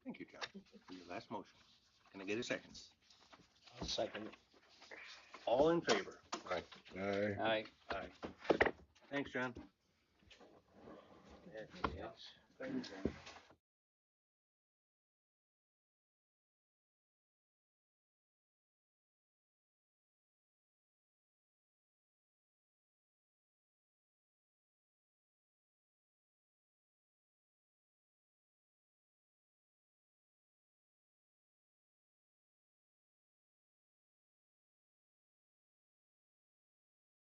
Thank you, John, for your last motion. Can I get a second? I'll second it. All in favor? Aye. Aye. Aye. Thanks, John. Thank you, John.